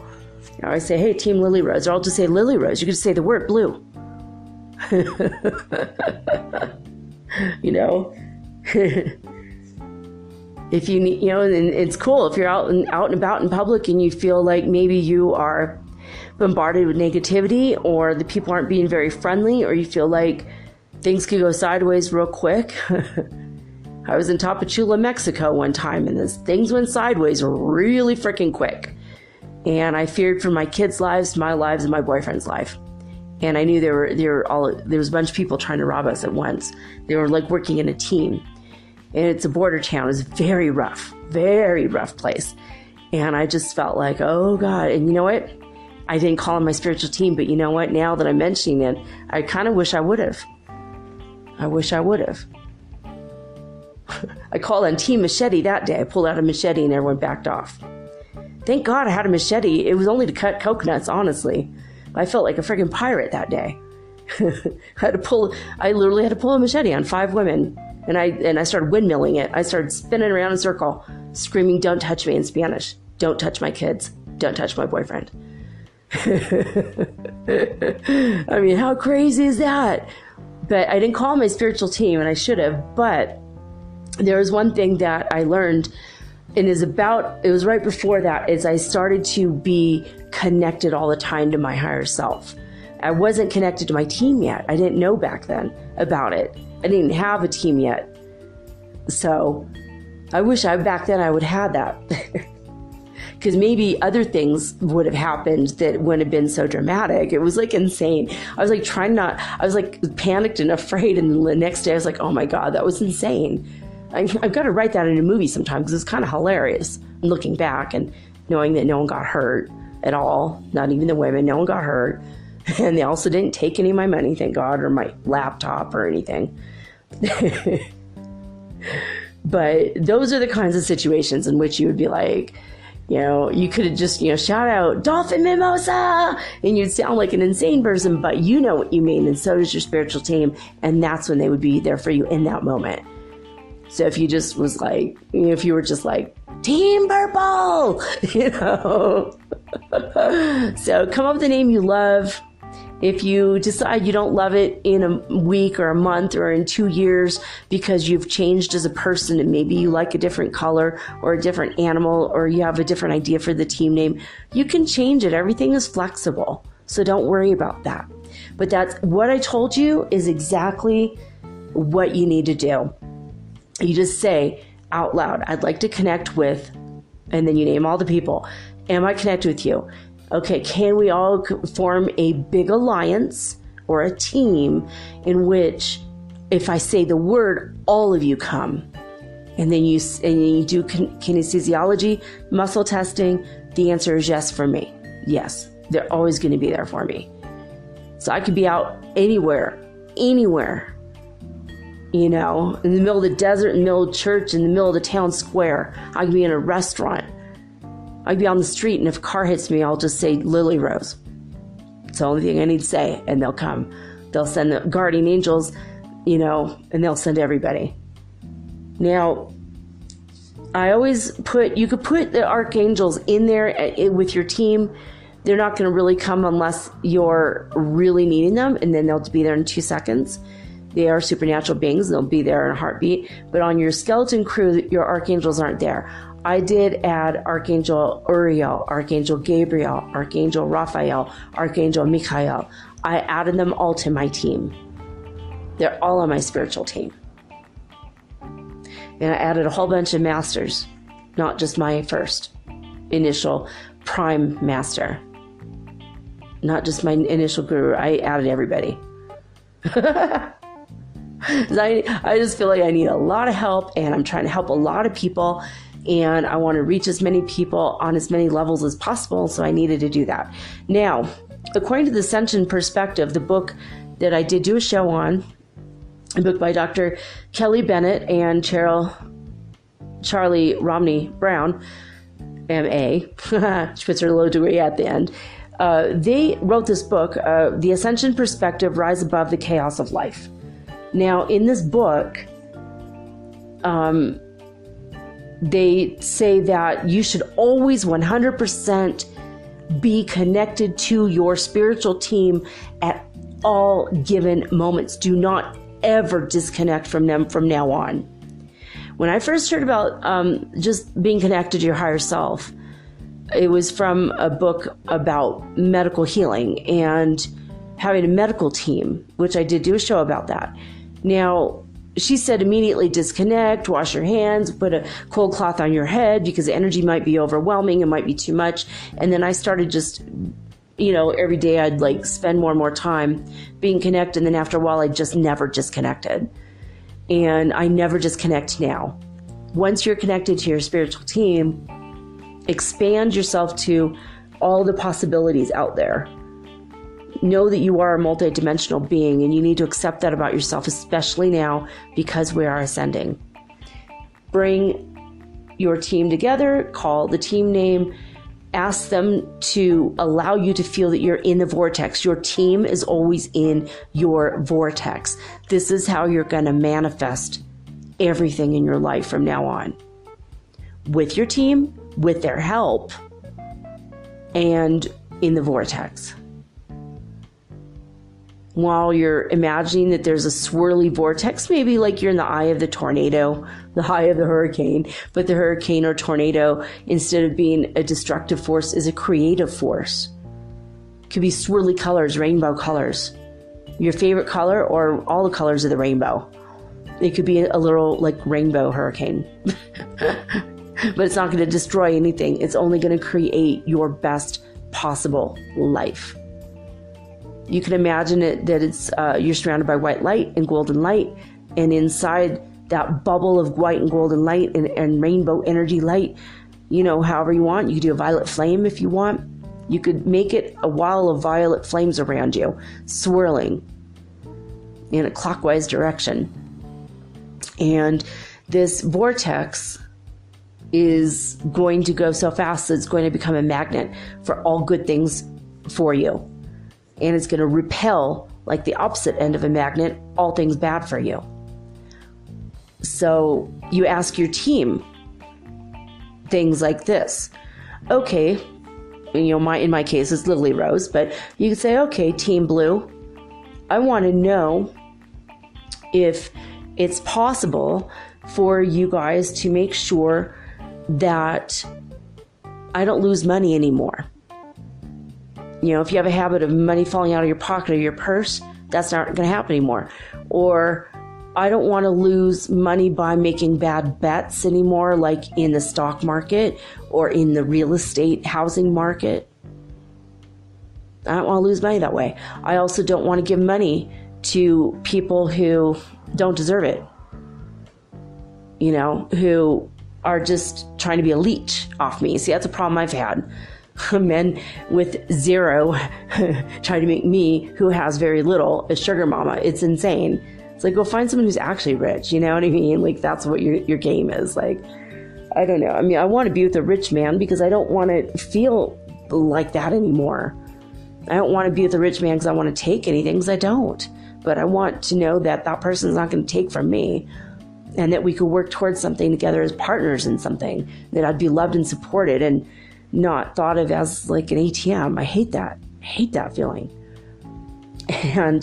I say, hey, Team Lily Rose, or I'll just say Lily Rose. You can just say the word blue. If you need, and it's cool if you're out and about in public and you feel like maybe you are bombarded with negativity, or the people aren't being very friendly, or you feel like things could go sideways real quick. I was in Tapachula, Mexico one time, and things went sideways really freaking quick. And I feared for my kids' lives, my lives, and my boyfriend's life. And I knew there was a bunch of people trying to rob us at once. They were like working in a team. And it's a border town. It's very rough place. And I just felt like, oh God. And you know what? I didn't call them my spiritual team, but you know what? Now that I'm mentioning it, I kind of wish I would have. I wish I would have. I called on Team Machete that day. I pulled out a machete and everyone backed off. Thank God I had a machete. It was only to cut coconuts, honestly. I felt like a freaking pirate that day. I literally had to pull a machete on 5 women. And I started windmilling it. I started spinning around in a circle, screaming, "Don't touch me" in Spanish. Don't touch my kids. Don't touch my boyfriend. I mean, how crazy is that? But I didn't call my spiritual team, and I should have. But there was one thing that I learned, and it was right before that, is I started to be connected all the time to my higher self. I wasn't connected to my team yet. I didn't know back then about it. I didn't have a team yet. So I wish back then I would have that. Because maybe other things would have happened that wouldn't have been so dramatic. It was like insane. I was like I was like panicked and afraid. And the next day I was like, oh my God, that was insane. I've got to write that in a movie sometime because it's kind of hilarious looking back and knowing that no one got hurt at all. Not even the women. No one got hurt. And they also didn't take any of my money, thank God, or my laptop or anything. But those are the kinds of situations in which you would be like, you could have just, shout out, "Dolphin Mimosa!" And you'd sound like an insane person, but you know what you mean, and so does your spiritual team. And that's when they would be there for you in that moment. So if you just was like, if you were just like, "Team Purple," So come up with a name you love. If you decide you don't love it in a week or a month or in 2 years because you've changed as a person and maybe you like a different color or a different animal or you have a different idea for the team name, you can change it. Everything is flexible. So don't worry about that. But that's what I told you is exactly what you need to do. You just say out loud, "I'd like to connect with," and then you name all the people. "Am I connected with you? Okay, can we all form a big alliance or a team in which if I say the word, all of you come?" And then you do kinesiology, muscle testing. The answer is yes for me. Yes, they're always going to be there for me. So I could be out anywhere, in the middle of the desert, in the middle of the church, in the middle of the town square. I could be in a restaurant. I'd be on the street, and if a car hits me, I'll just say Lily Rose. It's the only thing I need to say, and they'll come. They'll send the guardian angels, and they'll send everybody. Now, you could put the archangels in there with your team. They're not going to really come unless you're really needing them, and then they'll be there in 2 seconds. They are supernatural beings. They'll be there in a heartbeat. But on your skeleton crew, your archangels aren't there. I did add Archangel Uriel, Archangel Gabriel, Archangel Raphael, Archangel Michael. I added them all to my team. They're all on my spiritual team. And I added a whole bunch of masters, not just my first initial prime master. Not just my initial guru. I added everybody. I just feel like I need a lot of help, and I'm trying to help a lot of people, and I want to reach as many people on as many levels as possible, so I needed to do that. Now, according to the Ascension Perspective, the book that I did do a show on, a book by Dr. Kelly Bennett and Charlie Romney Brown, M.A., she puts her little degree at the end. They wrote this book, The Ascension Perspective, Rise Above the Chaos of Life. Now, in this book, they say that you should always 100% be connected to your spiritual team at all given moments. Do not ever disconnect from them from now on. When I first heard about just being connected to your higher self, it was from a book about medical healing and having a medical team, which I did do a show about that. Now, she said immediately disconnect, wash your hands, put a cold cloth on your head because the energy might be overwhelming, it might be too much. And then I started just, every day I'd like spend more and more time being connected. And then after a while, I just never disconnected. And I never disconnect now. Once you're connected to your spiritual team, expand yourself to all the possibilities out there. Know that you are a multidimensional being, and you need to accept that about yourself, especially now because we are ascending. Bring your team together, call the team name, ask them to allow you to feel that you're in the vortex. Your team is always in your vortex. This is how you're going to manifest everything in your life from now on. With your team, with their help, and in the vortex. While you're imagining that there's a swirly vortex, maybe like you're in the eye of the tornado, the eye of the hurricane, but the hurricane or tornado, instead of being a destructive force, is a creative force. It could be swirly colors, rainbow colors. Your favorite color or all the colors of the rainbow. It could be a little like rainbow hurricane. But it's not going to destroy anything. It's only going to create your best possible life. You can imagine it that it's you're surrounded by white light and golden light, and inside that bubble of white and golden light and rainbow energy light, however you want. You could do a violet flame if you want. You could make it a wall of violet flames around you, swirling in a clockwise direction. And this vortex is going to go so fast that it's going to become a magnet for all good things for you. And it's going to repel, like the opposite end of a magnet, all things bad for you. So you ask your team things like this. Okay, in my case, it's Lily Rose, but you could say, okay, Team Blue, I want to know if it's possible for you guys to make sure that I don't lose money anymore. If you have a habit of money falling out of your pocket or your purse, that's not going to happen anymore. Or I don't want to lose money by making bad bets anymore, like in the stock market or in the real estate housing market. I don't want to lose money that way. I also don't want to give money to people who don't deserve it, who are just trying to be a leech off me. See, that's a problem I've had. Men with zero trying to make me, who has very little, a sugar mama. It's insane. It's like, go find someone who's actually rich. You know what I mean? Like, that's what your game is. Like, I don't know. I mean, I want to be with a rich man because I don't want to feel like that anymore. I don't want to be with a rich man because I want to take anything, because I don't. But I want to know that that person's not going to take from me, and that we could work towards something together as partners in something, that I'd be loved and supported and not thought of as like an ATM. I hate that. I hate that feeling. And,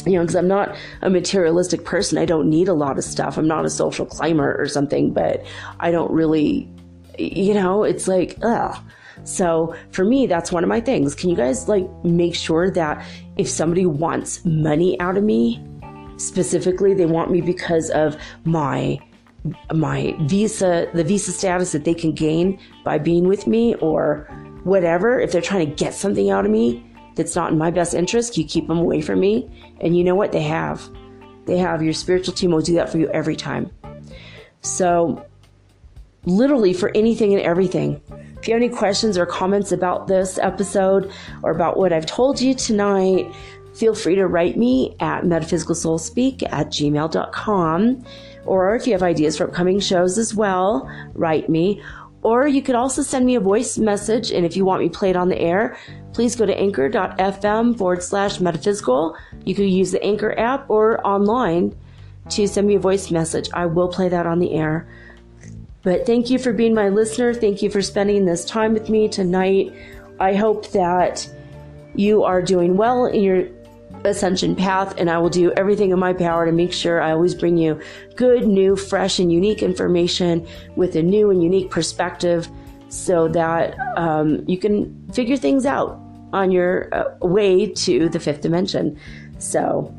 because I'm not a materialistic person. I don't need a lot of stuff. I'm not a social climber or something, but I don't really, it's like, ugh. So for me, that's one of my things. Can you guys make sure that if somebody wants money out of me, specifically they want me because of my visa, the visa status that they can gain by being with me, or whatever, if they're trying to get something out of me that's not in my best interest, you keep them away from me. And you know what? They have your spiritual team will do that for you every time. So literally for anything and everything. If you have any questions or comments about this episode or about what I've told you tonight, feel free to write me at metaphysicalsoulspeak@gmail.com. Or if you have ideas for upcoming shows as well, write me. Or you could also send me a voice message, and if you want me played on the air, please go to anchor.fm/metaphysical. You can use the Anchor app or online to send me a voice message. I will play that on the air. But thank you for being my listener. Thank you for spending this time with me tonight. I hope that you are doing well in your ascension path, and I will do everything in my power to make sure I always bring you good, new, fresh, and unique information with a new and unique perspective so that you can figure things out on your way to the fifth dimension. So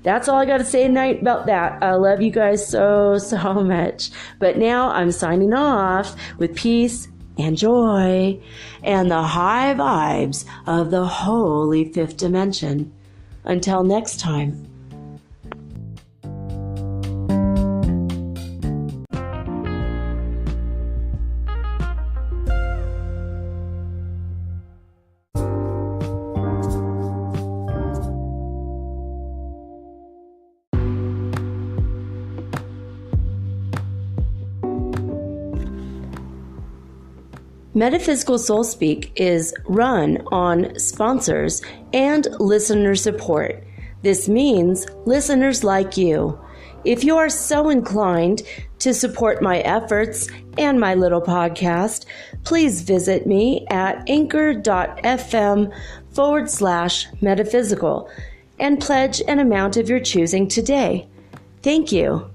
that's all I got to say tonight about that. I love you guys so much. But now I'm signing off with peace and joy and the high vibes of the holy fifth dimension. Until next time. Metaphysical Soul Speak is run on sponsors and listener support. This means listeners like you. If you are so inclined to support my efforts and my little podcast, please visit me at anchor.fm/metaphysical and pledge an amount of your choosing today. Thank you.